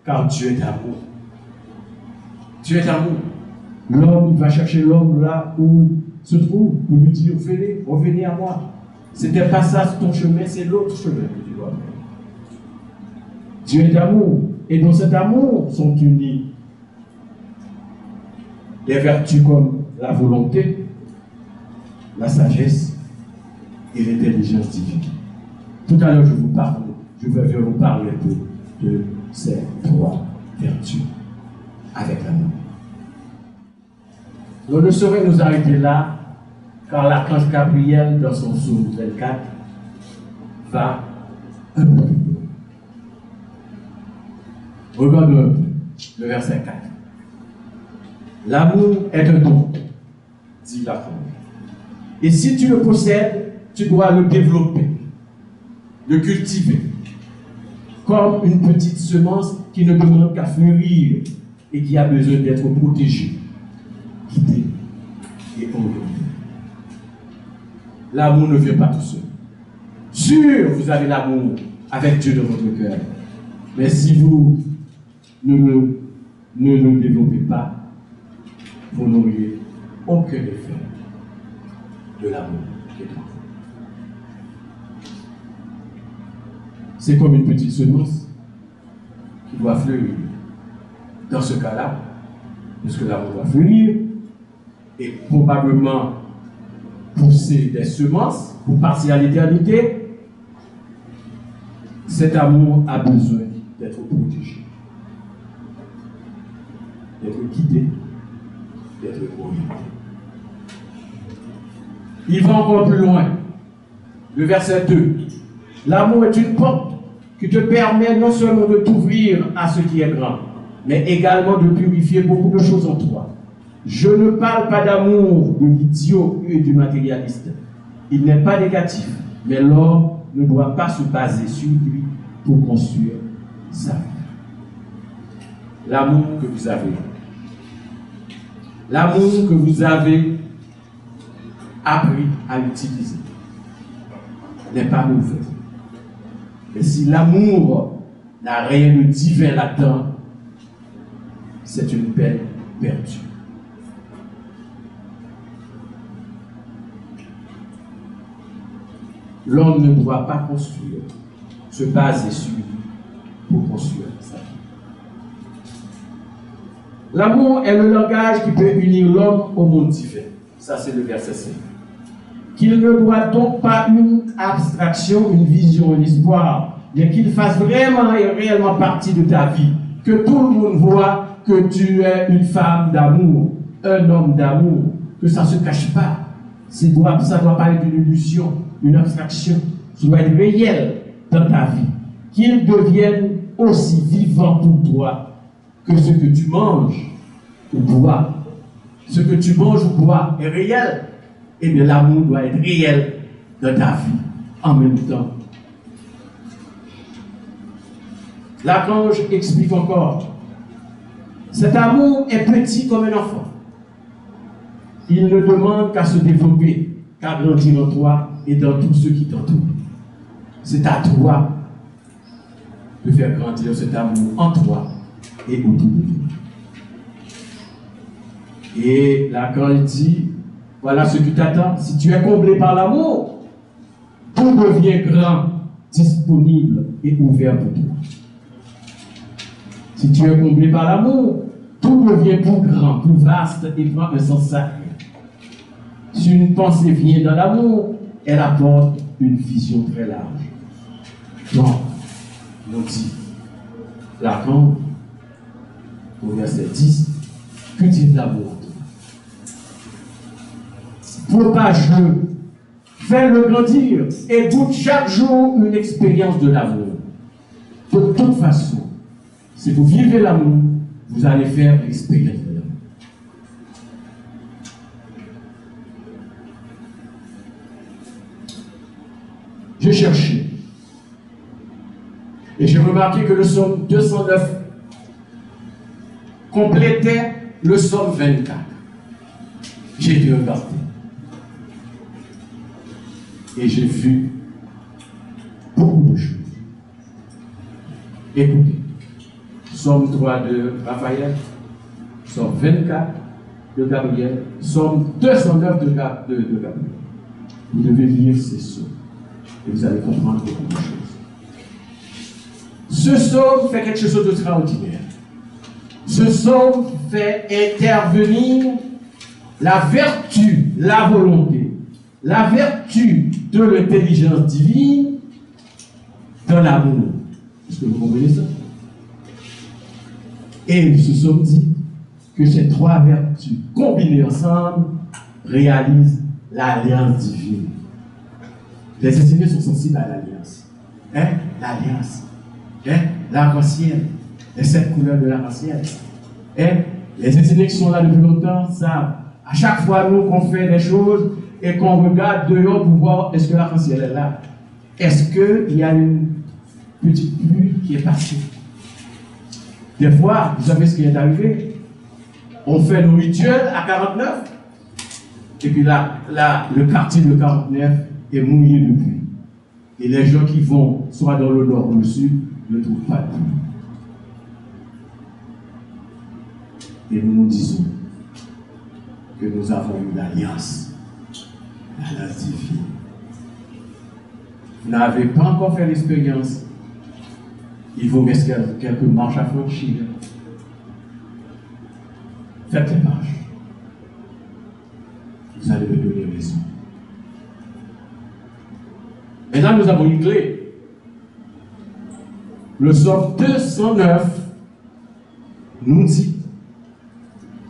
car Dieu est amour. Dieu est amour. L'homme va chercher l'homme là où se trouve pour lui dire venez, revenez à moi. C'était pas ça ton chemin, c'est l'autre chemin que tu dois faire. Dieu est amour. Et dans cet amour sont unis des vertus comme la volonté, la sagesse et l'intelligence divine. Tout à l'heure, je vais vous parler de ces trois vertus avec l'amour. On ne saurait nous arrêter là, car l'archange Gabriel, dans son psaume 24, va un peu plus loin. Regardons un peu le verset 4. L'amour est un don, dit l'archange. Et si tu le possèdes, tu dois le développer, le cultiver, comme une petite semence qui ne demande qu'à fleurir et qui a besoin d'être protégée, guidée et orientée. L'amour ne vient pas tout seul. Sûr, vous avez l'amour avec Dieu dans votre cœur. Mais si vous ne le développez pas, vous n'auriez aucun effet de l'amour qui est en vous. C'est comme une petite semence qui doit fleurir. Dans ce cas-là, puisque l'amour doit fleurir et probablement pousser des semences pour partir à l'éternité, cet amour a besoin d'être protégé, d'être guidé, d'être orienté. Il va encore plus loin. Le verset 2. L'amour est une porte qui te permet non seulement de t'ouvrir à ce qui est grand, mais également de purifier beaucoup de choses en toi. Je ne parle pas d'amour de l'idiot et du matérialiste. Il n'est pas négatif, mais l'homme ne doit pas se baser sur lui pour construire sa vie. L'amour que vous avez. L'amour que vous avez appris à utiliser n'est pas mauvais. Mais si l'amour n'a rien de divin là-dedans, c'est une peine perdue. L'homme ne doit pas construire, se baser sur lui pour construire sa vie. L'amour est le langage qui peut unir l'homme au monde divin. Ça, c'est le verset 5. Qu'il ne doit donc pas une abstraction, une vision, un espoir, mais qu'il fasse vraiment et réellement partie de ta vie. Que tout le monde voit que tu es une femme d'amour, un homme d'amour, que ça ne se cache pas. Ça ne doit pas être une illusion, une abstraction. Ça doit être réel dans ta vie. Qu'il devienne aussi vivant pour toi que ce que tu manges ou bois. Ce que tu manges ou bois est réel. Et bien l'amour doit être réel dans ta vie en même temps. L'archange explique encore. Cet amour est petit comme un enfant. Il ne demande qu'à se développer, qu'à grandir en toi et dans tous ceux qui t'entourent. C'est à toi de faire grandir cet amour en toi et autour de toi. Et l'archange dit, voilà ce qui t'attend. Si tu es comblé par l'amour, tout devient grand, disponible et ouvert pour toi. Si tu es comblé par l'amour, tout devient plus grand, plus vaste et prend un sens sacré. Si une pensée vient dans l'amour, elle apporte une vision très large. Donc, on dit, l'archange, au verset 10, cultive l'amour. Propage-le, fais-le grandir et goûte chaque jour une expérience de l'amour. De toute façon, si vous vivez l'amour, vous allez faire l'expérience de l'amour. J'ai cherché et j'ai remarqué que le psaume 209 complétait le psaume 24. J'ai dû regarder. Et j'ai vu beaucoup de choses. Écoutez, Psaume 3 de Raphaël, Psaume 24 de Gabriel, Psaume 209 de Gabriel. Vous devez lire ces psaumes et vous allez comprendre beaucoup de choses. Ce psaume fait quelque chose d'extraordinaire. Ce psaume fait intervenir la vertu, la volonté, la vertu de l'intelligence divine dans l'amour. Est-ce que vous comprenez ça? Et ce psaume dit que ces trois vertus combinées ensemble réalisent l'alliance divine. Les enseignants sont sensibles à l'alliance. Hein? L'alliance. Hein? L'arc-en-ciel. Les 7 couleurs de l'arc-en-ciel. Hein? Les enseignants qui sont là depuis longtemps savent. À chaque fois, nous, qu'on fait des choses et qu'on regarde dehors pour voir est-ce que l'arc-en-ciel est là. Est-ce qu'il y a une petite pluie qui est passée? Des fois, vous savez ce qui est arrivé? On fait nos rituels à 49. Et puis là, le quartier de 49 est mouillé de pluie. Et les gens qui vont soit dans le nord ou le sud ne trouvent pas de pluie. Et nous nous disons que nous avons une alliance divine. Vous n'avez pas encore fait l'expérience. Il vous reste quelques marches à franchir. Faites les marches. Vous allez me donner raison. Maintenant, nous avons une clé. Le psaume 209 nous dit,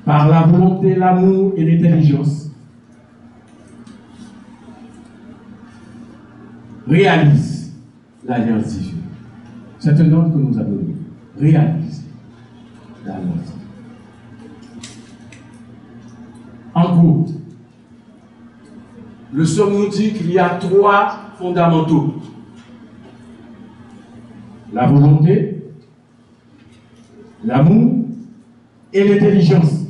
par la volonté, l'amour et l'intelligence, réalise l'alliance divine. C'est un ordre que nous avons donné. Réalise. la nôtre. En gros, le psaume nous dit qu'il y a 3 fondamentaux. La volonté, l'amour et l'intelligence.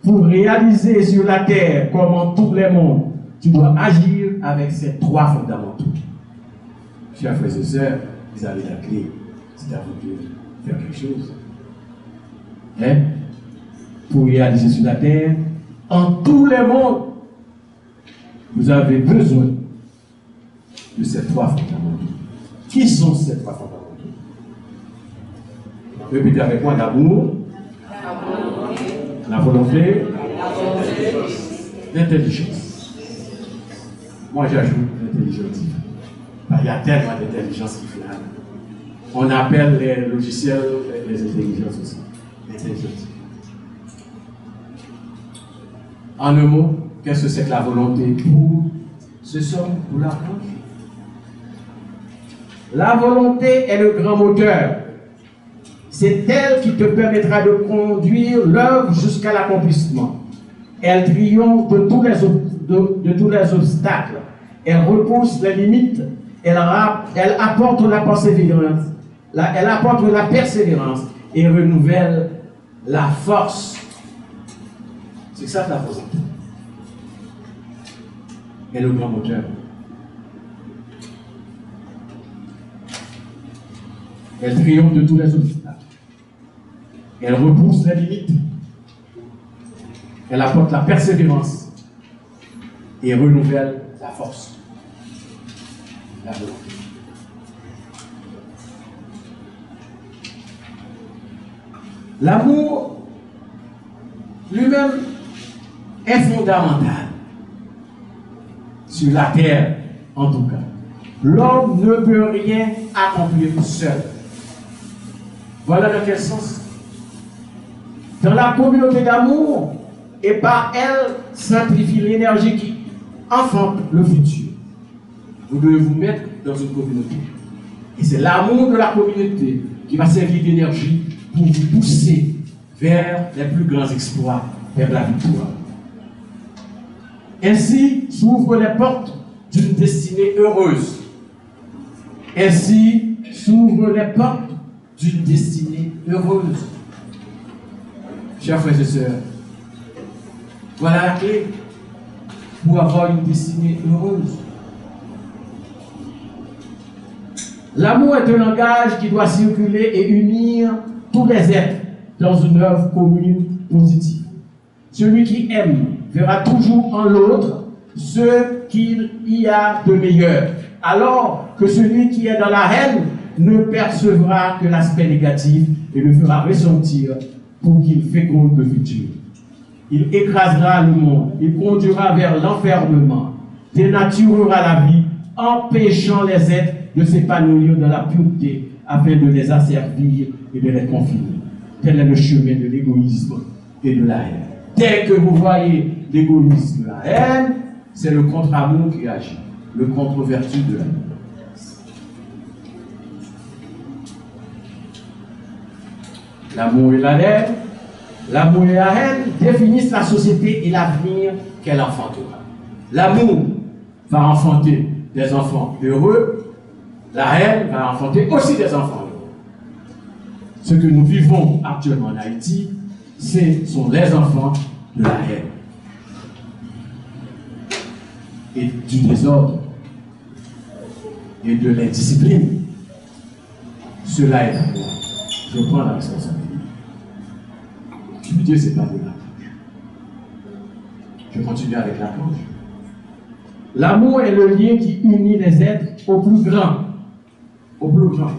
Pour réaliser sur la terre comme en tous les mondes, tu dois agir avec ces 3 fondamentaux. Chers frères et sœurs, vous avez la clé. C'est à vous de faire quelque chose. Hein? Pour réaliser sur la terre, en tous les mondes, vous avez besoin de ces 3 fondamentaux. Qui sont ces 3 fondamentaux? Répétez avec moi: l'amour, la volonté, l'intelligence. Moi j'ajoute l'intelligence. Il y a tellement d'intelligence qui fait. On appelle les logiciels les intelligences aussi. L'intelligence. En un mot, qu'est-ce que c'est que la volonté pour ce somme, pour l'archange? La volonté est le grand moteur. C'est elle qui te permettra de conduire l'œuvre jusqu'à l'accomplissement. Elle triomphe de tous les obstacles. Elle repousse les limites. Elle apporte la persévérance. Elle apporte la persévérance et renouvelle la force. C'est ça la volonté. Et le grand moteur. Elle triomphe de tous les obstacles. Elle repousse les limites. Elle apporte la persévérance et renouvelle la force. La volonté. L'amour lui-même est fondamental sur la terre, en tout cas. L'homme ne peut rien accomplir seul. Voilà dans quel sens. Dans la communauté d'amour, et par elle sanctifie l'énergie qui enfante le futur. Vous devez vous mettre dans une communauté. Et c'est l'amour de la communauté qui va servir d'énergie pour vous pousser vers les plus grands exploits, vers la victoire. Ainsi s'ouvrent les portes d'une destinée heureuse. Ainsi s'ouvrent les portes d'une destinée heureuse. Chers frères et sœurs, voilà la clé pour avoir une destinée heureuse. L'amour est un langage qui doit circuler et unir tous les êtres dans une œuvre commune positive. Celui qui aime verra toujours en l'autre ce qu'il y a de meilleur, alors que celui qui est dans la haine ne percevra que l'aspect négatif et le fera ressentir pour qu'il féconde le futur. Il écrasera le monde, il conduira vers l'enfermement, dénaturera la vie, empêchant les êtres de s'épanouir dans la pureté afin de les asservir et de les confiner. Tel est le chemin de l'égoïsme et de la haine. Dès que vous voyez l'égoïsme et la haine, c'est le contre-amour qui agit, le contre-vertu de l'amour. L'amour et la haine, l'amour et la haine définissent la société et l'avenir qu'elle enfantera. L'amour va enfanter des enfants heureux, la haine va enfanter aussi des enfants heureux. Ce que nous vivons actuellement en Haïti, ce sont les enfants de la haine et du désordre et de l'indiscipline. Cela est à moi. Je prends la responsabilité. Dieu, ce n'est pas de l'archange. Je continue avec l'archange. L'amour est le lien qui unit les êtres au plus grand. Au plus grand.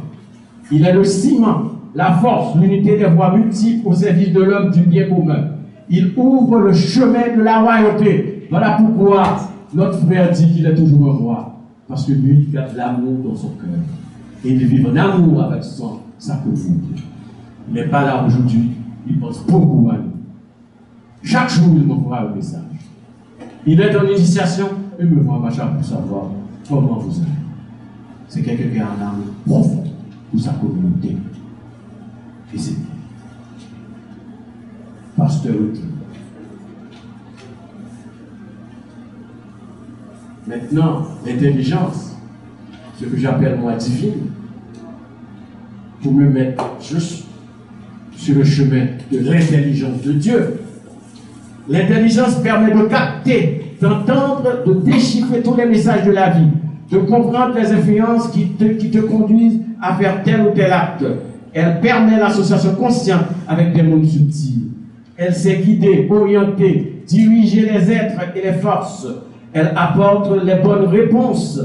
Il est le ciment, la force, l'unité des voies multiples au service de l'homme du bien commun. Il ouvre le chemin de la royauté. Voilà pourquoi notre frère dit qu'il est toujours un roi. Parce que lui, il garde l'amour dans son cœur. Et il vit en amour avec sa communauté. Il n'est pas là aujourd'hui. Il pense beaucoup à nous. Chaque jour, il m'envoie un message. Il est en initiation, il me voit machin pour savoir comment vous allez. C'est quelqu'un qui a un amour profond pour sa communauté. Et c'est pasteur dit. Maintenant, l'intelligence, ce que j'appelle moi divine, pour me mettre juste sur le chemin de l'intelligence de Dieu. L'intelligence permet de capter, d'entendre, de déchiffrer tous les messages de la vie, de comprendre les influences qui te conduisent à faire tel ou tel acte. Elle permet l'association consciente avec des mondes subtils. Elle sait guider, orienter, diriger les êtres et les forces. Elle apporte les bonnes réponses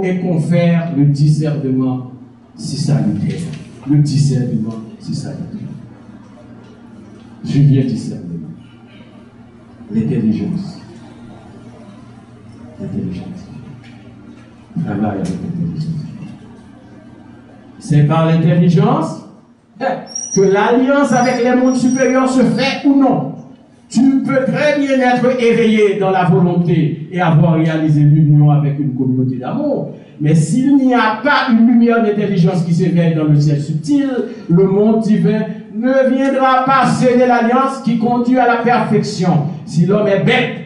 et confère le discernement si salutaire. Le discernement si salutaire. Je viens discernement. L'intelligence. L'intelligence. Travaille avec l'intelligence. C'est par l'intelligence que l'alliance avec les mondes supérieurs se fait ou non. Tu peux très bien être éveillé dans la volonté et avoir réalisé l'union avec une communauté d'amour. Mais s'il n'y a pas une lumière d'intelligence qui s'éveille dans le ciel subtil, le monde divin ne viendra pas sceller l'alliance qui conduit à la perfection. Si l'homme est bête,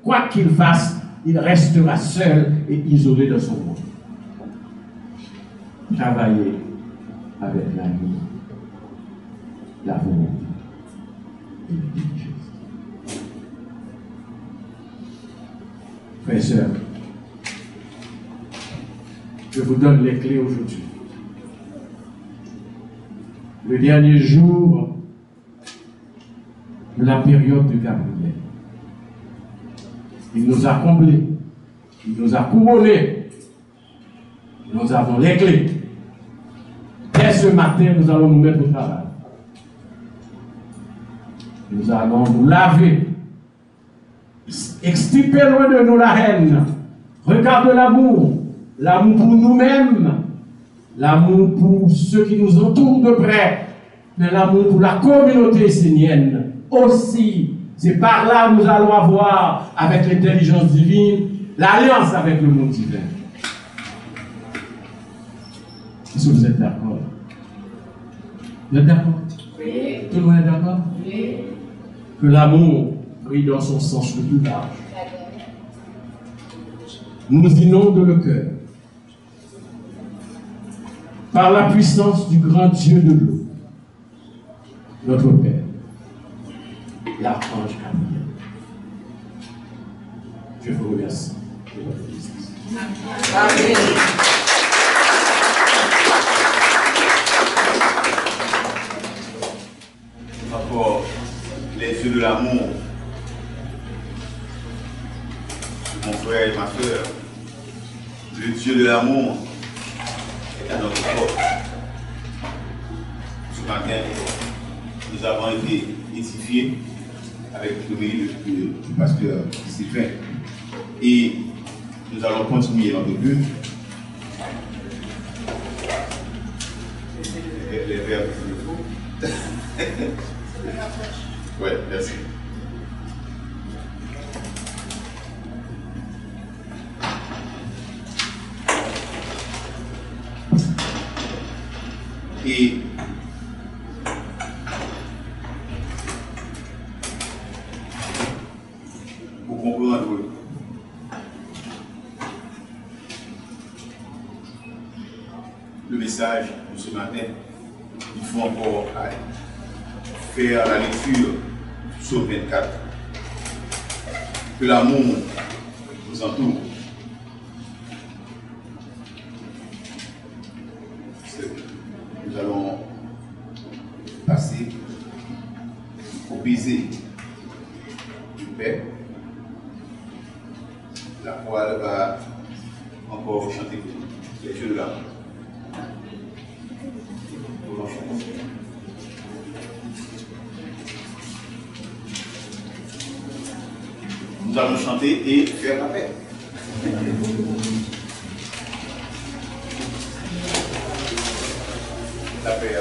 quoi qu'il fasse, il restera seul et isolé dans son monde. Travailler avec l'amour, la volonté et l'intelligence. Frères et sœurs, je vous donne les clés aujourd'hui. Le dernier jour de la période de Gabriel. Il nous a comblés, il nous a couronnés. Nous avons les clés. Dès ce matin, nous allons nous mettre au travail. Nous allons nous laver. Extirper loin de nous la haine. Regarde l'amour. L'amour pour nous-mêmes. L'amour pour ceux qui nous entourent de près. Mais l'amour pour la communauté essénienne aussi. C'est par là que nous allons avoir, avec l'intelligence divine, l'alliance avec le monde divin. Est-ce que vous êtes d'accord? Vous êtes d'accord? Oui. Tout le monde est d'accord? Oui. Que l'amour brille dans son sens le plus large. Nous inonde le cœur. Par la puissance du grand Dieu de l'eau, notre Père, l'archange Gabriel. Je vous remercie de votre présence. Amen. Encore les yeux de l'amour, mon frère et ma soeur, le Dieu de l'amour est à notre porte. Ce matin, nous avons été édifiés avec le mérite du pasteur Sylvain. Et nous allons continuer notre but. Les verbes qu'il faut. Ouais, merci. Et pour comprendre le message de ce matin, il faut encore faire la lecture sur 24. Que l'amour nous entoure. Nous allons passer au baiser du Père. La voix va encore chanter les yeux de l'amour. Nous allons chanter et faire la paix. La paix. La paix.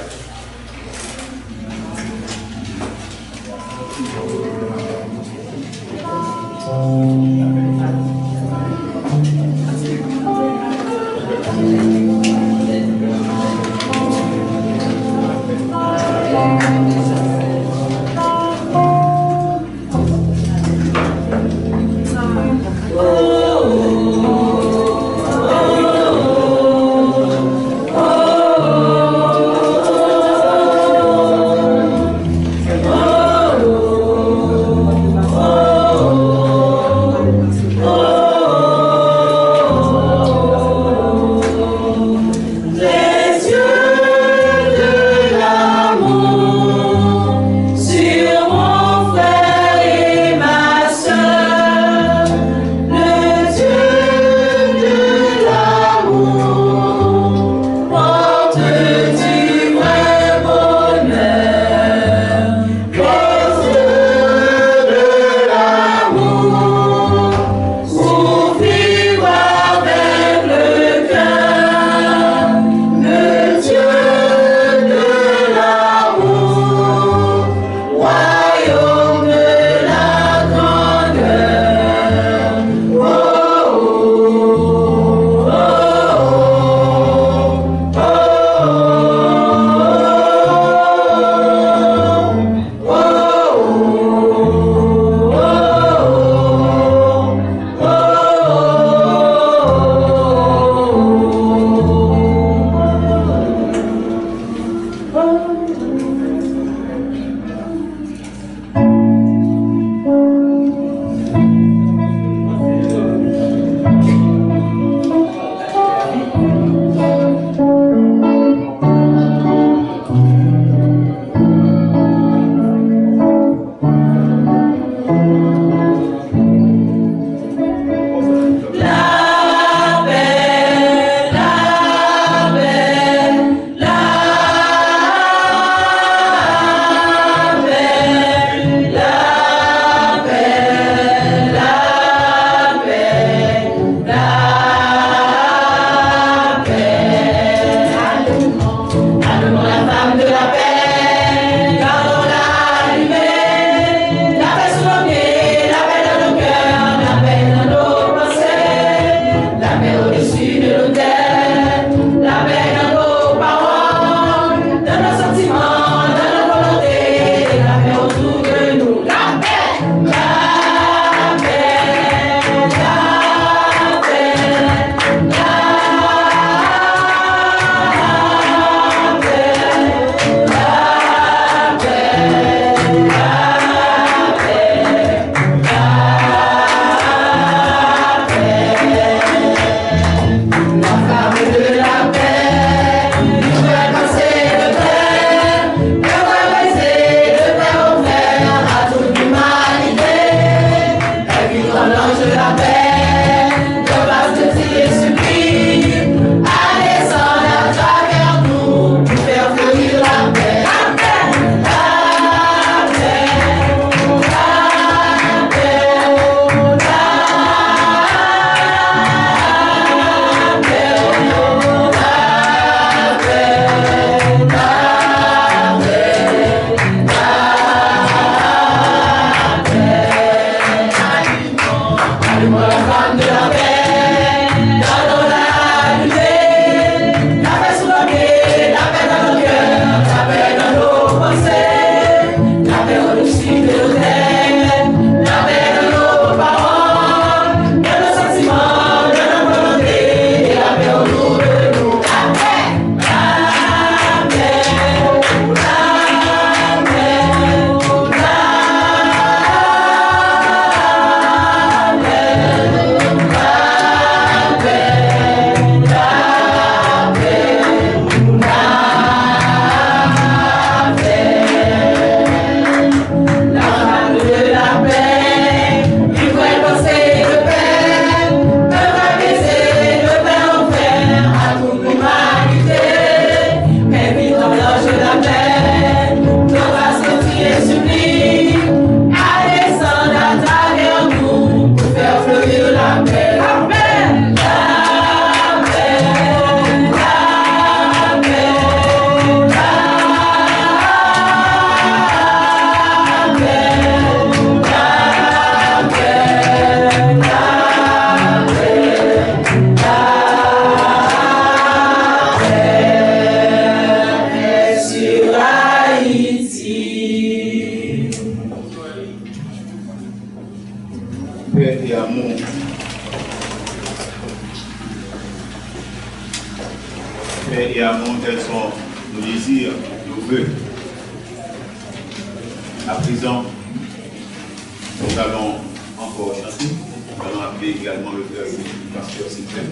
d'amour. Paix et amour, tels sont nos désirs, nos vœux. À présent, nous allons encore chanter. Nous allons appeler également le père du pasteur Sylvain.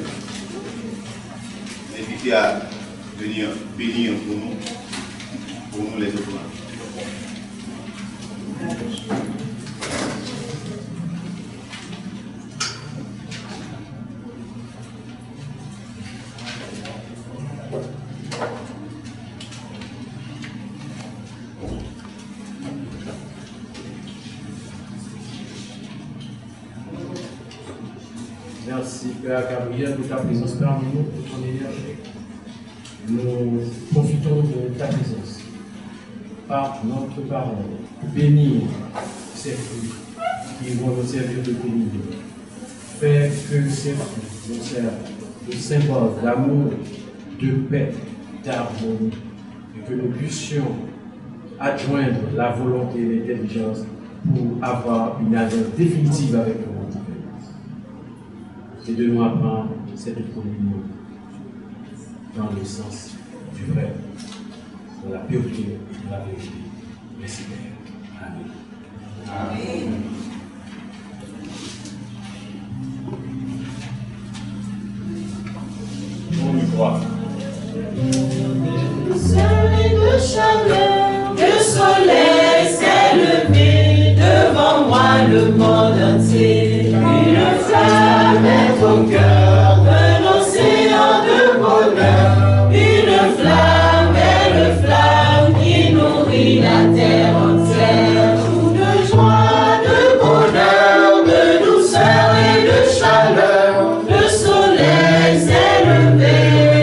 Inviter à venir bénir pour nous les autres. Merci Père Gabriel pour ta présence parmi nous, pour ton énergie. Nous profitons de ta présence par notre parole pour bénir ces fruits qui vont nous servir de bénir. Fais que ces fruits nous servent de symbole d'amour, de paix, d'harmonie, et que nous puissions adjoindre la volonté et l'intelligence pour avoir une alliance définitive avec le monde. Et de nous apprendre cette communion dans le sens du vrai, dans la pureté et de la vérité. Merci Père. Amen. Amen. On y croit. Soleil de chaleur, le soleil s'est levé devant moi, le monde entier. Une flamme est au cœur d'un océan de bonheur. Une flamme est le flamme qui nourrit la terre entière. Tout de joie, de bonheur, de douceur et de chaleur. Le soleil s'est levé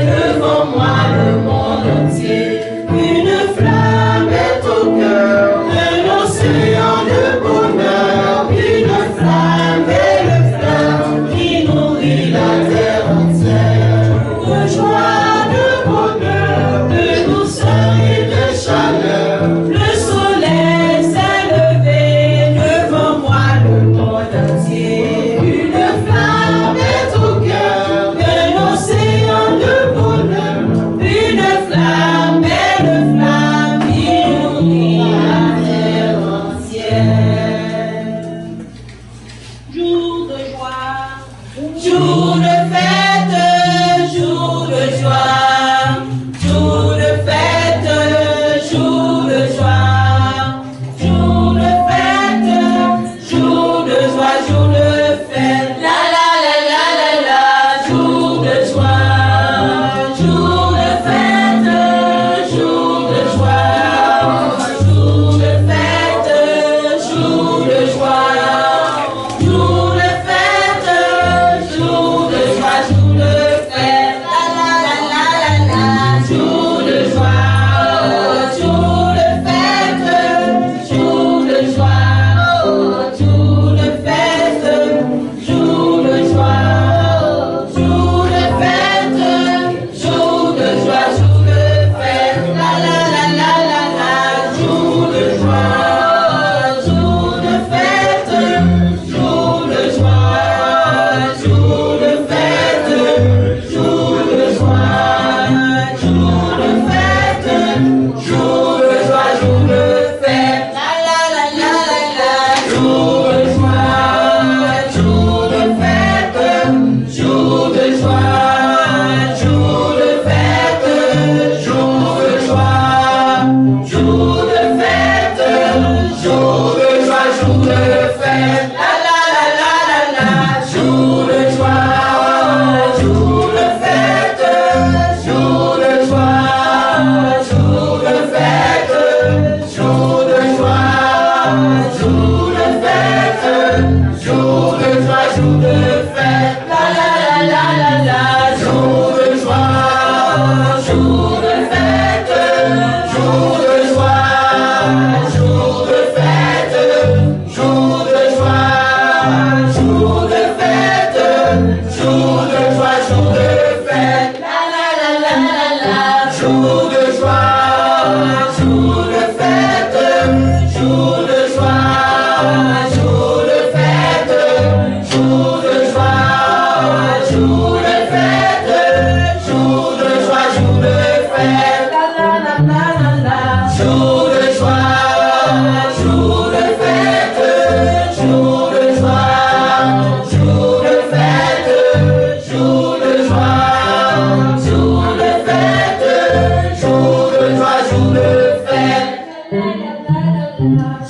devant moi, le monde entier. Une flamme est au cœur d'un océan de bonheur. Une flamme est le flamme qui nourrit la terre entière. De joie, de bonheur, de douceur et de chaleur. Le soleil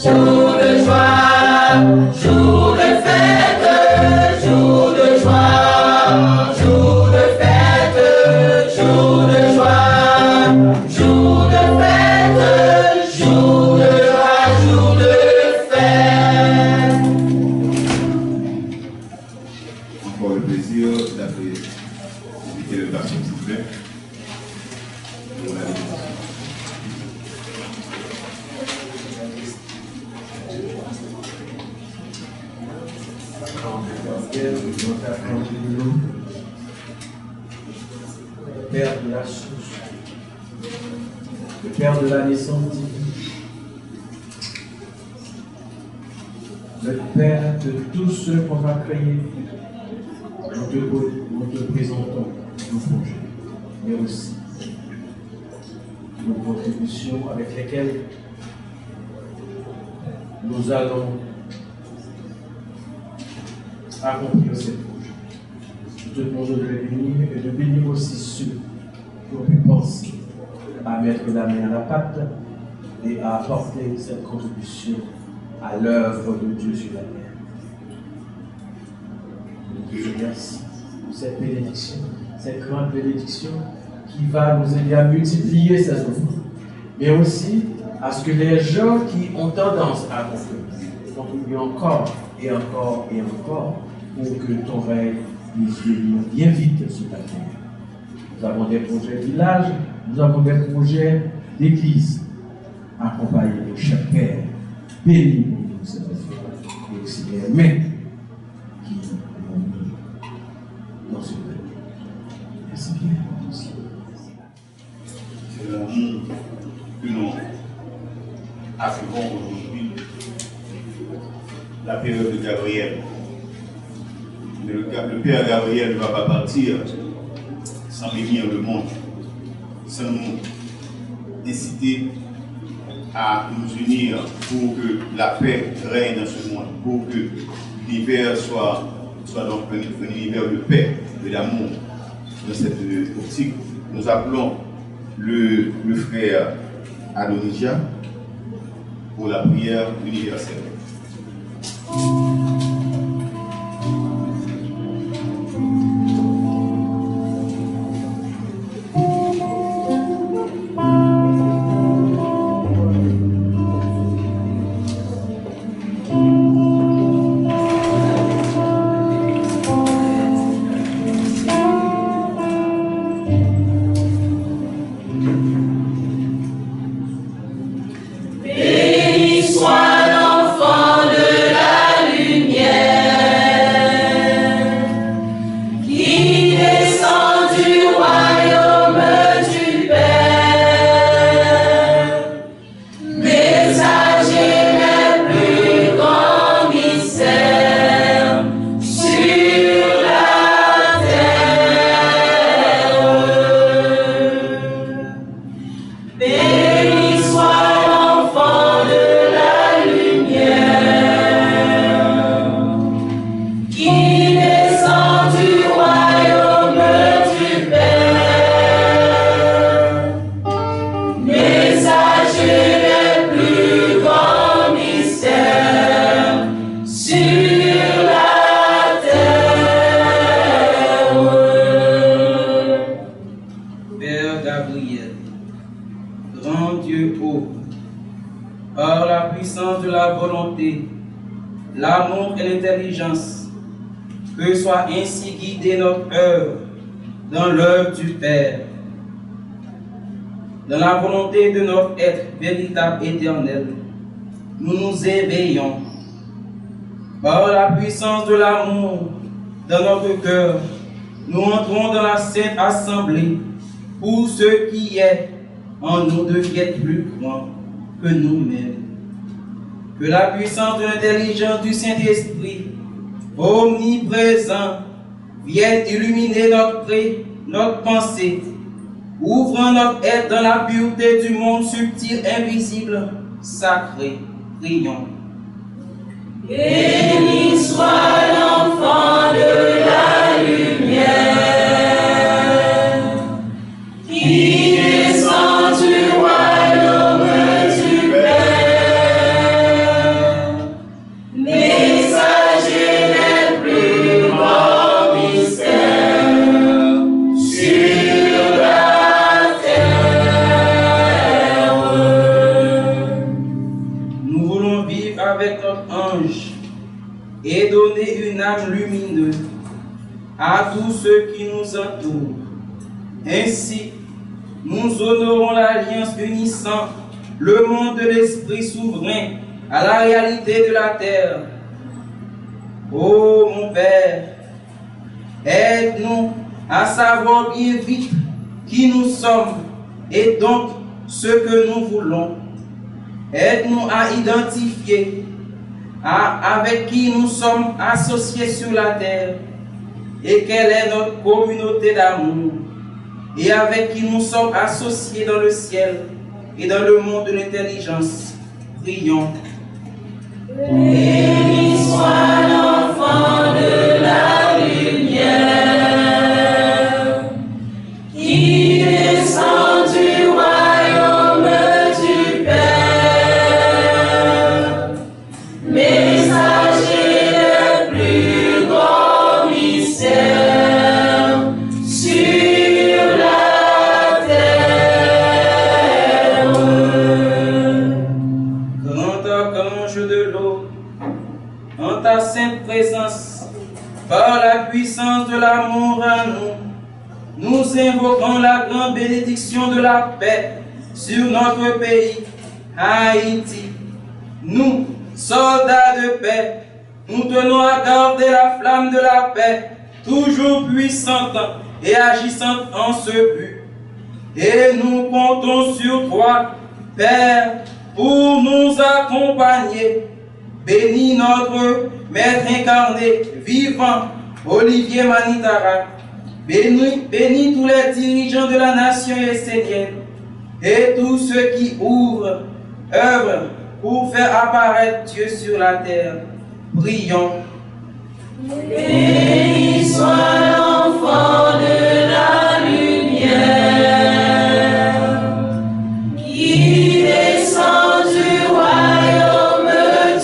jour de joie, jour de fête, jour de joie, jour de fête, jour de joie, jour de fête, jour de joie, jour de fête. Encore le plaisir d'inviter le pasteur, s'il vous plaît. Le Père de la source, le Père de la naissance divine, le Père de tous ceux qu'on va créer, nous te présentons nos projets, mais aussi nos contributions avec lesquelles nous allons accomplir ces projets. Nous te demandons de les bénir et de bénir aussi ceux qui ont pu penser à mettre la main à la pâte et à apporter cette contribution à l'œuvre de Dieu sur la terre. Nous te remercions pour cette bénédiction, cette grande bénédiction qui va nous aider à multiplier ces offres, mais aussi à ce que les gens qui ont tendance à contribuer encore et encore et encore pour que ton règne puisse venir bien vite sur la terre. Nous avons des projets de village, nous avons des projets d'église. Accompagnez-nous, cher Père, bénis-nous ces efforts et aussi les mains qui nous ont mis dans ce règne. Merci bien, merci. C'est l'amour que nous affirmons aujourd'hui, la période de Gabriel. Mais le Père Gabriel ne va pas partir sans bénir le monde, sans nous inciter à nous unir pour que la paix règne dans ce monde, pour que l'univers soit donc un univers de paix, de l'amour. Dans cette optique, nous appelons le frère Adonija pour la prière universelle. Béni soit l'enfant de la volonté, l'amour et l'intelligence, que soit ainsi guidée notre œuvre dans l'œuvre du Père, dans la volonté de notre être véritable éternel. Nous nous éveillons par la puissance de l'amour dans notre cœur. Nous entrons dans la sainte assemblée pour ce qui est en nous devienne plus grand que nous-mêmes. Que la puissance de l'intelligence du Saint-Esprit, omniprésent, vienne illuminer notre pensée, ouvrant notre être dans la pureté du monde subtil, invisible, sacré. Prions. Béni soit l'enfant de la lumière, qui descend du royaume du Père. voulons vivre avec notre ange et donner une âme lumineuse à tous ceux qui nous entourent. Ainsi, nous honorons l'alliance unissant le monde de l'esprit souverain à la réalité de la terre. Ô mon Père, aide-nous à savoir bien vite qui nous sommes et donc ce que nous voulons. Aide-nous à identifier avec qui nous sommes associés sur la terre et quelle est notre communauté d'amour et avec qui nous sommes associés dans le ciel et dans le monde de l'intelligence. Prions. Béni soit l'enfant de la lumière, qui descend du royaume du Père, messager des plus grands mystères sur la terre. Grand archange de l'eau, en ta sainte présence, par la puissance de l'amour en nous, nous invoquons la grande bénédiction de la paix sur notre pays, Haïti. Nous, soldats de paix, nous tenons à garder la flamme de la paix, toujours puissante et agissante en ce but. Et nous comptons sur toi, Père, pour nous accompagner. Bénis notre Maître incarné, vivant, Olivier Manitara. Bénis tous les dirigeants de la nation essénienne et tous ceux qui œuvrent pour faire apparaître Dieu sur la terre. Prions. Béni soit l'enfant de la lumière, qui descend du royaume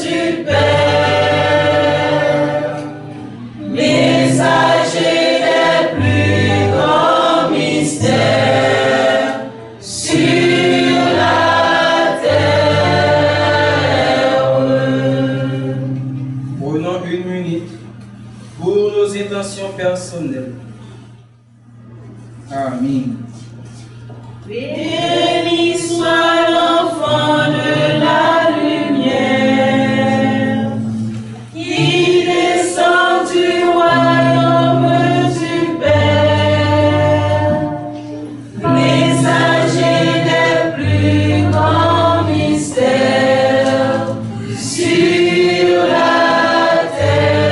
du Père, messager des plus grands mystères sur la terre. Prenons une minute pour nos intentions personnelles. Amen. Béni soit l'enfant de la lumière, qui descend du royaume du Père, messager des plus grands mystères sur la terre.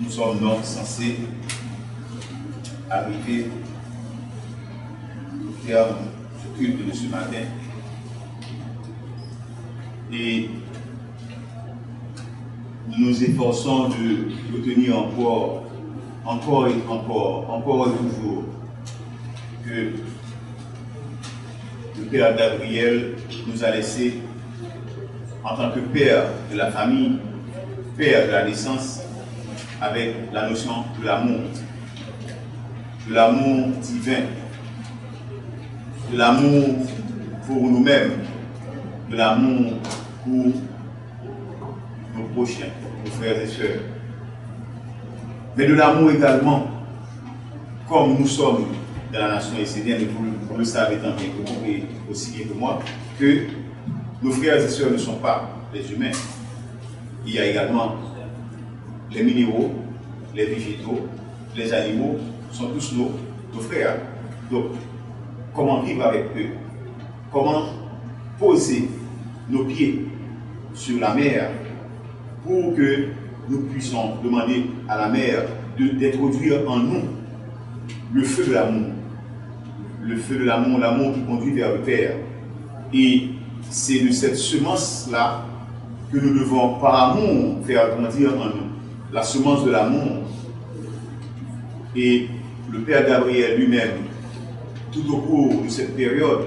Nous sommes donc censés arriver au terme du culte de ce matin. Et nous nous efforçons de retenir encore et toujours que le Père Gabriel nous a laissé en tant que Père de la famille, Père de la naissance, avec la notion de l'amour divin, de l'amour pour nous-mêmes, de l'amour pour nos prochains, nos frères et sœurs, mais de l'amour également, comme nous sommes dans la nation essénienne, et vous le savez tant bien que vous et aussi bien que moi, que nos frères et sœurs ne sont pas les humains. Il y a également les minéraux, les végétaux, les animaux, sont tous nos frères. Donc, comment vivre avec eux? Comment poser nos pieds sur la mer pour que nous puissions demander à la mer d'introduire en nous le feu de l'amour. Le feu de l'amour, l'amour qui conduit vers le Père. Et c'est de cette semence-là que nous devons, par amour, faire grandir en nous. La semence de l'amour. Et le Père Gabriel lui-même, tout au cours de cette période,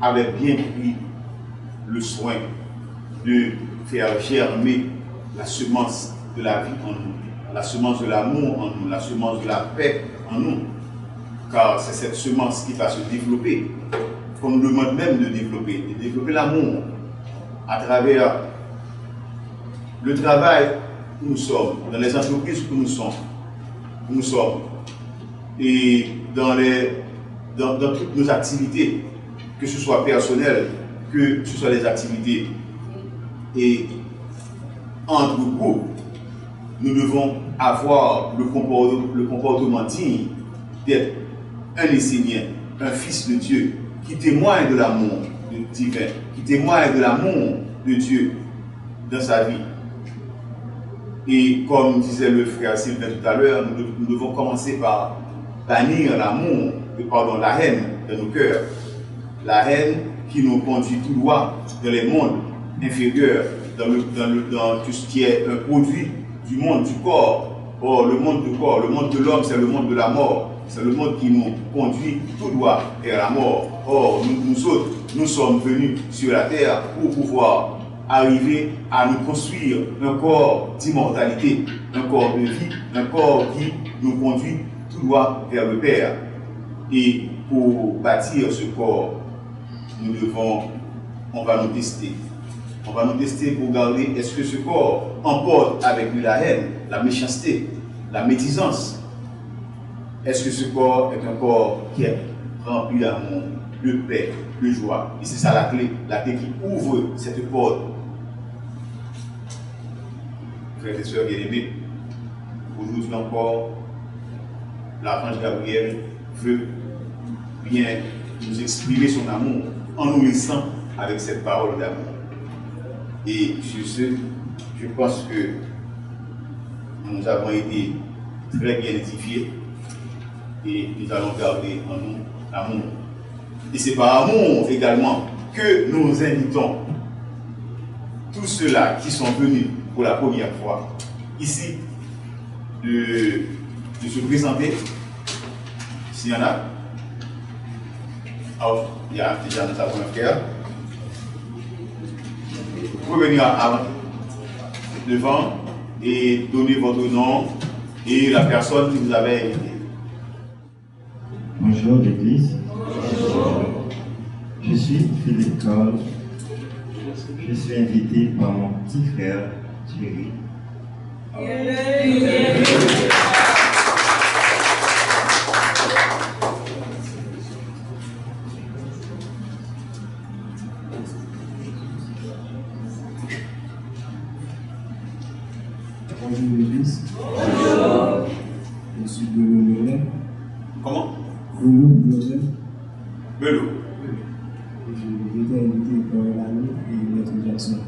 avait bien pris le soin de faire germer la semence de la vie en nous, la semence de l'amour en nous, la semence de la paix en nous. Car c'est cette semence qui va se développer, qu'on nous demande même de développer l'amour à travers le travail où nous sommes, dans les entreprises où nous sommes, et dans toutes nos activités, que ce soit personnelles, que ce soit les activités et entre groupes, nous devons avoir le comportement digne d'être un Essénien, un fils de Dieu, qui témoigne de l'amour divin, qui témoigne de l'amour de Dieu dans sa vie. Et comme disait le frère Sylvain tout à l'heure, nous devons commencer par bannir l'amour, la haine de nos cœurs. La haine qui nous conduit tout droit dans les mondes inférieurs, dans tout ce qui est un produit du monde du corps. Or, le monde du corps, le monde de l'homme, c'est le monde de la mort. C'est le monde qui nous conduit tout droit vers la mort. Or, nous autres, nous sommes venus sur la terre pour pouvoir arriver à nous construire un corps d'immortalité, un corps de vie, un corps qui nous conduit tout droit vers le Père. Et pour bâtir ce corps, on va nous tester. On va nous tester pour regarder est-ce que ce corps emporte avec lui la haine, la méchanceté, la médisance. Est-ce que ce corps est un corps qui est rempli d'amour, de paix, de joie? Et c'est ça la clé qui ouvre cette porte. Frères et sœurs bien-aimés, aujourd'hui encore, l'archange Gabriel veut bien nous exprimer son amour en nous laissant avec cette parole d'amour. Et sur ce, je pense que nous avons été très bien édifiés et nous allons garder en nous l'amour. Et c'est par amour également que nous invitons tous ceux-là qui sont venus pour la première fois ici de se présenter. S'il y en a. Alors, il y a déjà notre frère. Vous pouvez venir devant et donner votre nom et la personne qui vous avait invité. Bonjour l'église. Je suis Philippe Carl. Je suis invité par mon petit frère Thierry. Bonjour l'église. Bonjour. Je suis Belou Belou. Comment? Belou Belou. Belou. J'ai été invité par l'ami et Maître Jackson.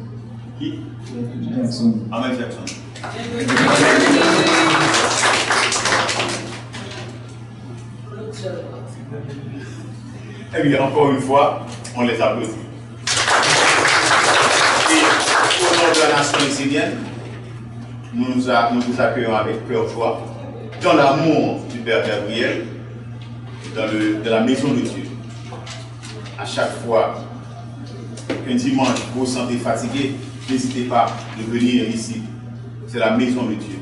Qui? Maître Jackson. Ahmed Jackson. Eh bien, encore une fois, on les applaudit. Et au nom de la nation essénienne, nous vous accueillons avec cœur joie dans l'amour du Père Gabriel, dans la maison de Dieu. À chaque fois qu'un dimanche vous vous sentez fatigué, n'hésitez pas de venir ici. C'est la maison de Dieu.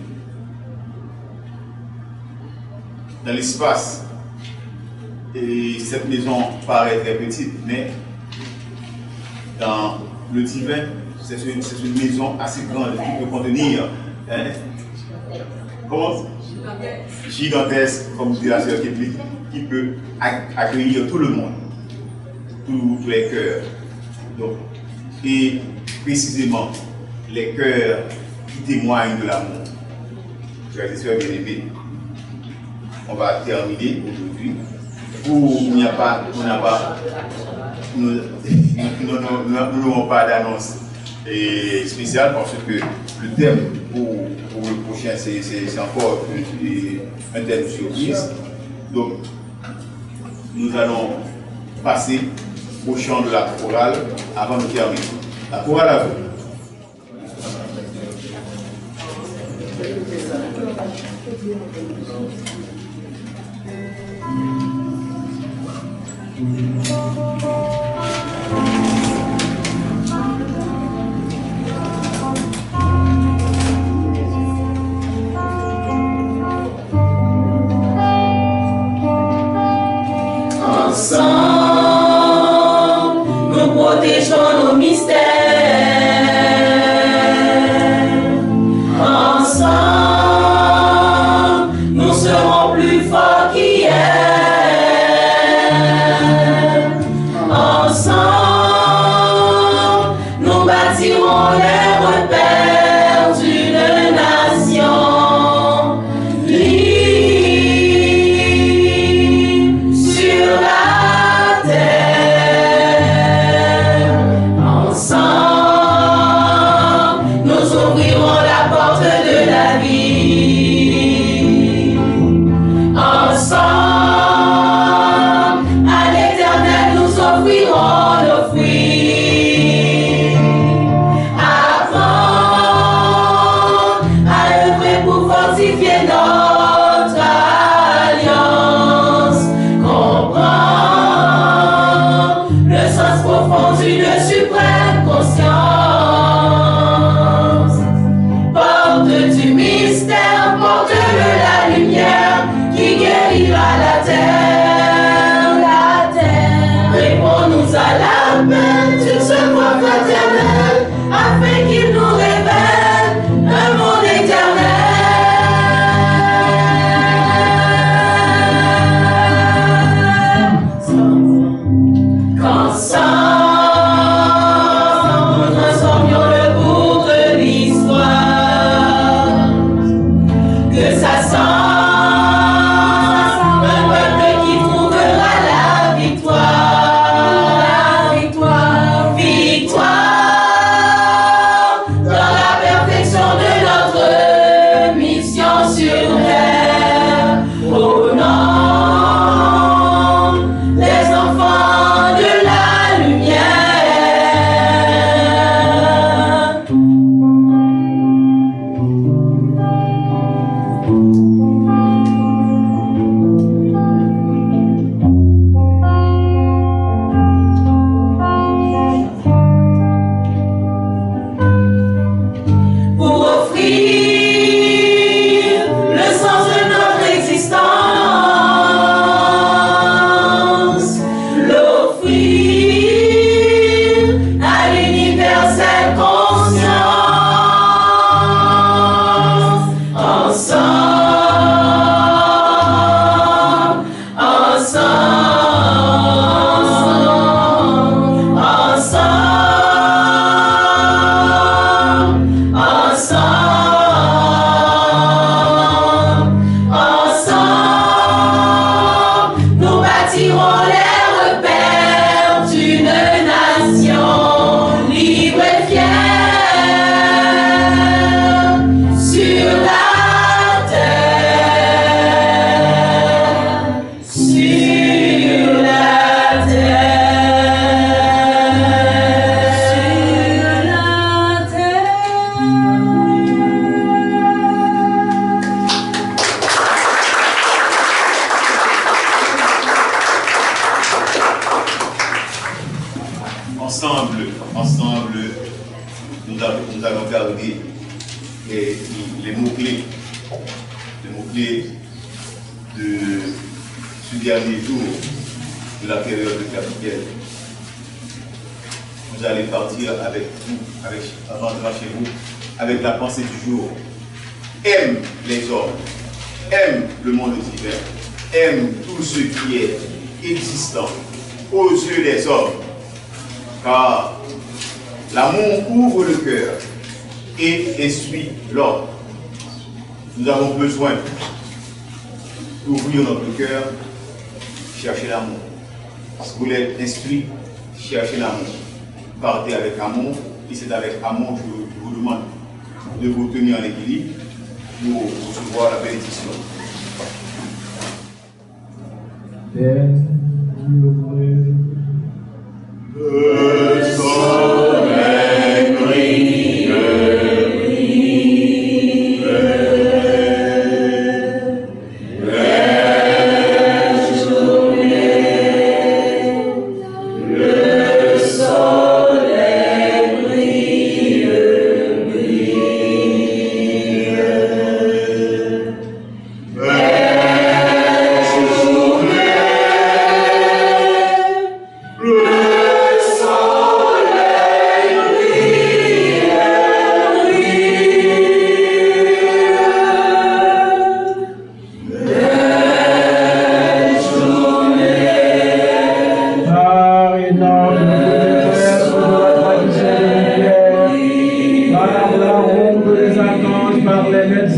Dans l'espace, et cette maison paraît très petite, mais dans le divin, c'est une maison assez grande qui peut contenir, gigantesque, comme dit la sœur Kepli, qui peut accueillir tout le monde, tous les cœurs. Donc, et précisément, les cœurs qui témoignent de l'amour. Frères et sœurs bien-aimés, on va terminer aujourd'hui. Nous n'aurons pas d'annonce spéciale parce que le thème pour le prochain, c'est encore un thème surprise. Donc, nous allons passer au chant de la chorale avant de terminer. La chorale à vous. mystère. Ensemble, nous serons plus forts qu'hier. Ensemble, nous bâtirons les repères d'une nation libre sur la terre. Ensemble, nous ouvrirons la porte de la vie. Ensemble, à l'Éternel, nous offrirons nos fruits. Apprendre à œuvrer pour fortifier notre alliance. Comprendre le sens profond d'une suprême conscience. Porte du mystère, porte de la lumière qui guérira la terre. Réponds-nous à l'appel d'une seule voix fraternelle, afin qu'il nous révèle un monde éternel. Qu'ensemble, nous transformions le cours de l'histoire. Que ça sente un peuple qui trouvera la victoire. Victoire dans la perfection de notre mission sur terre. Au nom des enfants de la lumière. Pour offrir le sens de notre existence, l'offrir à l'universelle conscience. Ensemble, ensemble, ensemble, ensemble, nous bâtirons les repères d'une nation libre et fière sur la terre. Sur la terre. Sur la terre. Ensemble, nous allons garder les mots-clés de ce dernier jour de la période de capitaine. Vous allez partir avec vous, avant de chez vous, avec la pensée du jour. Aime les hommes, aime le monde divin, aime tout ce qui est existant aux yeux des hommes, car l'amour ouvre le cœur et essuie l'homme. Nous avons besoin d'ouvrir notre cœur, chercher l'amour. Si vous voulez être instruit, cherchez l'amour. Partez avec amour, et c'est avec amour que je vous demande de vous tenir en équilibre pour recevoir la bénédiction. Le soleil brille, le soleil brille.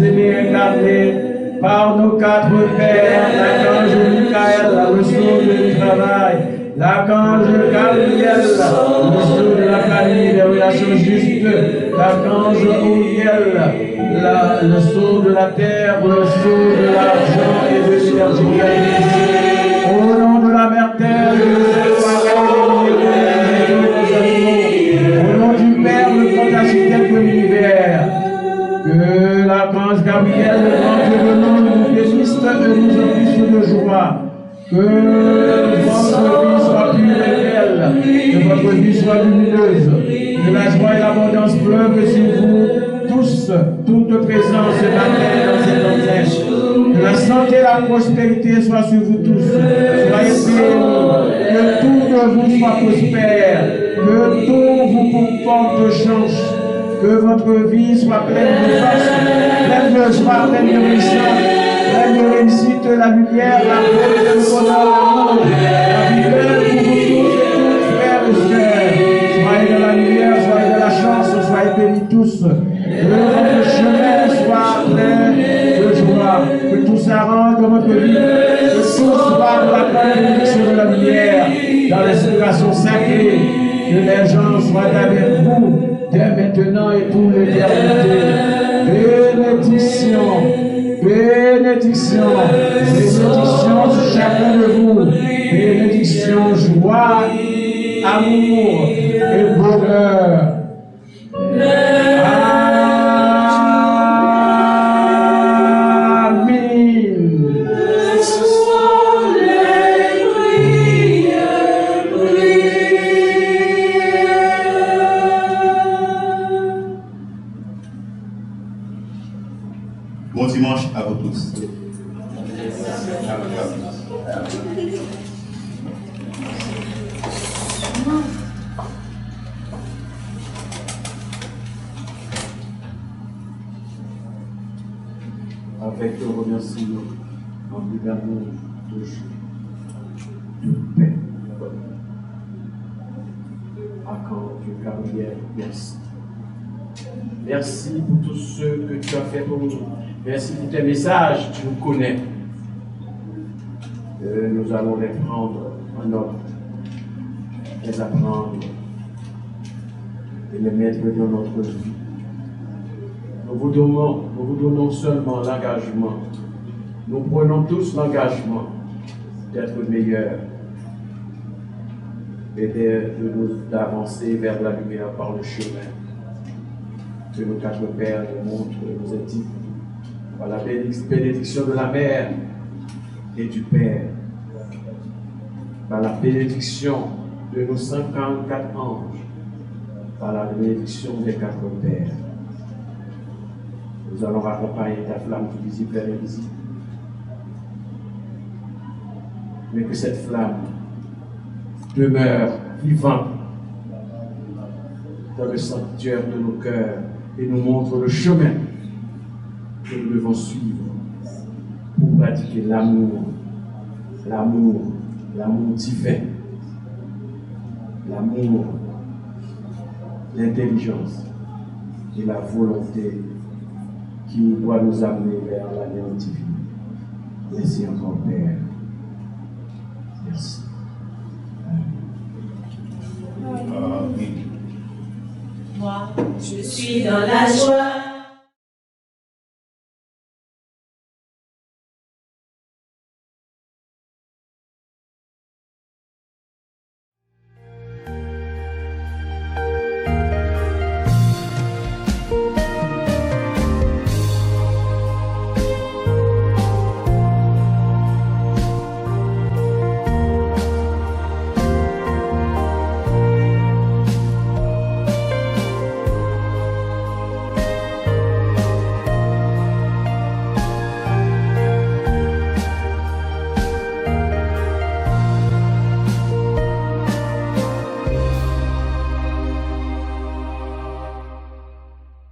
aimés incarnés par nos quatre pères, l'archange Michael, le sceau du travail, l'archange Gabriel, le sceau de la famille, des relations justes, l'archange Uriel, le sceau de la terre, le sceau de l'argent et de l'énergie. Au nom de la mère terre, au nom du Père, le grand architecte de l'univers, que l'archange Gabriel, le grand Dieu de nous bénisse et nous emplisse de joie. Que votre vie soit pure et belle, que votre vie soit lumineuse, que la joie et l'abondance pleuvent sur vous tous, toute présence maternelle dans cette antenne. Que la santé et la prospérité soient sur vous tous. Soyez bénis, que tout de vous soit prospère, que tout vous porte chance, que votre vie soit pleine de force, pleine de joie, pleine de puissance, pleine de réussite, la lumière, la paix, le bonheur, l'amour, la vigueur pour vous tous et toutes, frères et sœurs. Soyez dans la lumière, soyez dans la chance, soyez bénis tous. Que votre chemin soit plein de joie, que tout s'arrange dans votre vie, que tout soit dans la bénédiction de la lumière, dans l'inspiration sacrée, que les gens soient avec vous dès maintenant et pour l'éternité. Bénédiction, bénédiction, bénédiction sur chacun de vous, bénédiction, joie, amour et bonheur. Bon dimanche à vous tous. Avec le remerciement, rempli d'amour, de joie, de paix. Archange Gabriel, merci. Merci pour tous ceux que tu as fait pour nous. Merci pour tes messages, tu nous connais. Nous allons les prendre en note, les apprendre et les mettre dans notre vie. Nous vous donnons seulement l'engagement. Nous prenons tous l'engagement d'être meilleurs et d'avancer vers la lumière par le chemin que nos quatre pères nous montrent et nous indiquent. Par la bénédiction de la mère et du Père, par la bénédiction de nos 54 anges, par la bénédiction des quatre pères. Nous allons accompagner ta flamme du visible vers l'invisible. Mais que cette flamme demeure vivante dans le sanctuaire de nos cœurs et nous montre le chemin que nous devons suivre pour pratiquer l'amour, l'amour divin, l'amour, l'intelligence et la volonté qui doit nous amener vers l'alliance divine. Merci encore, Père. Merci. Moi, je suis dans la joie.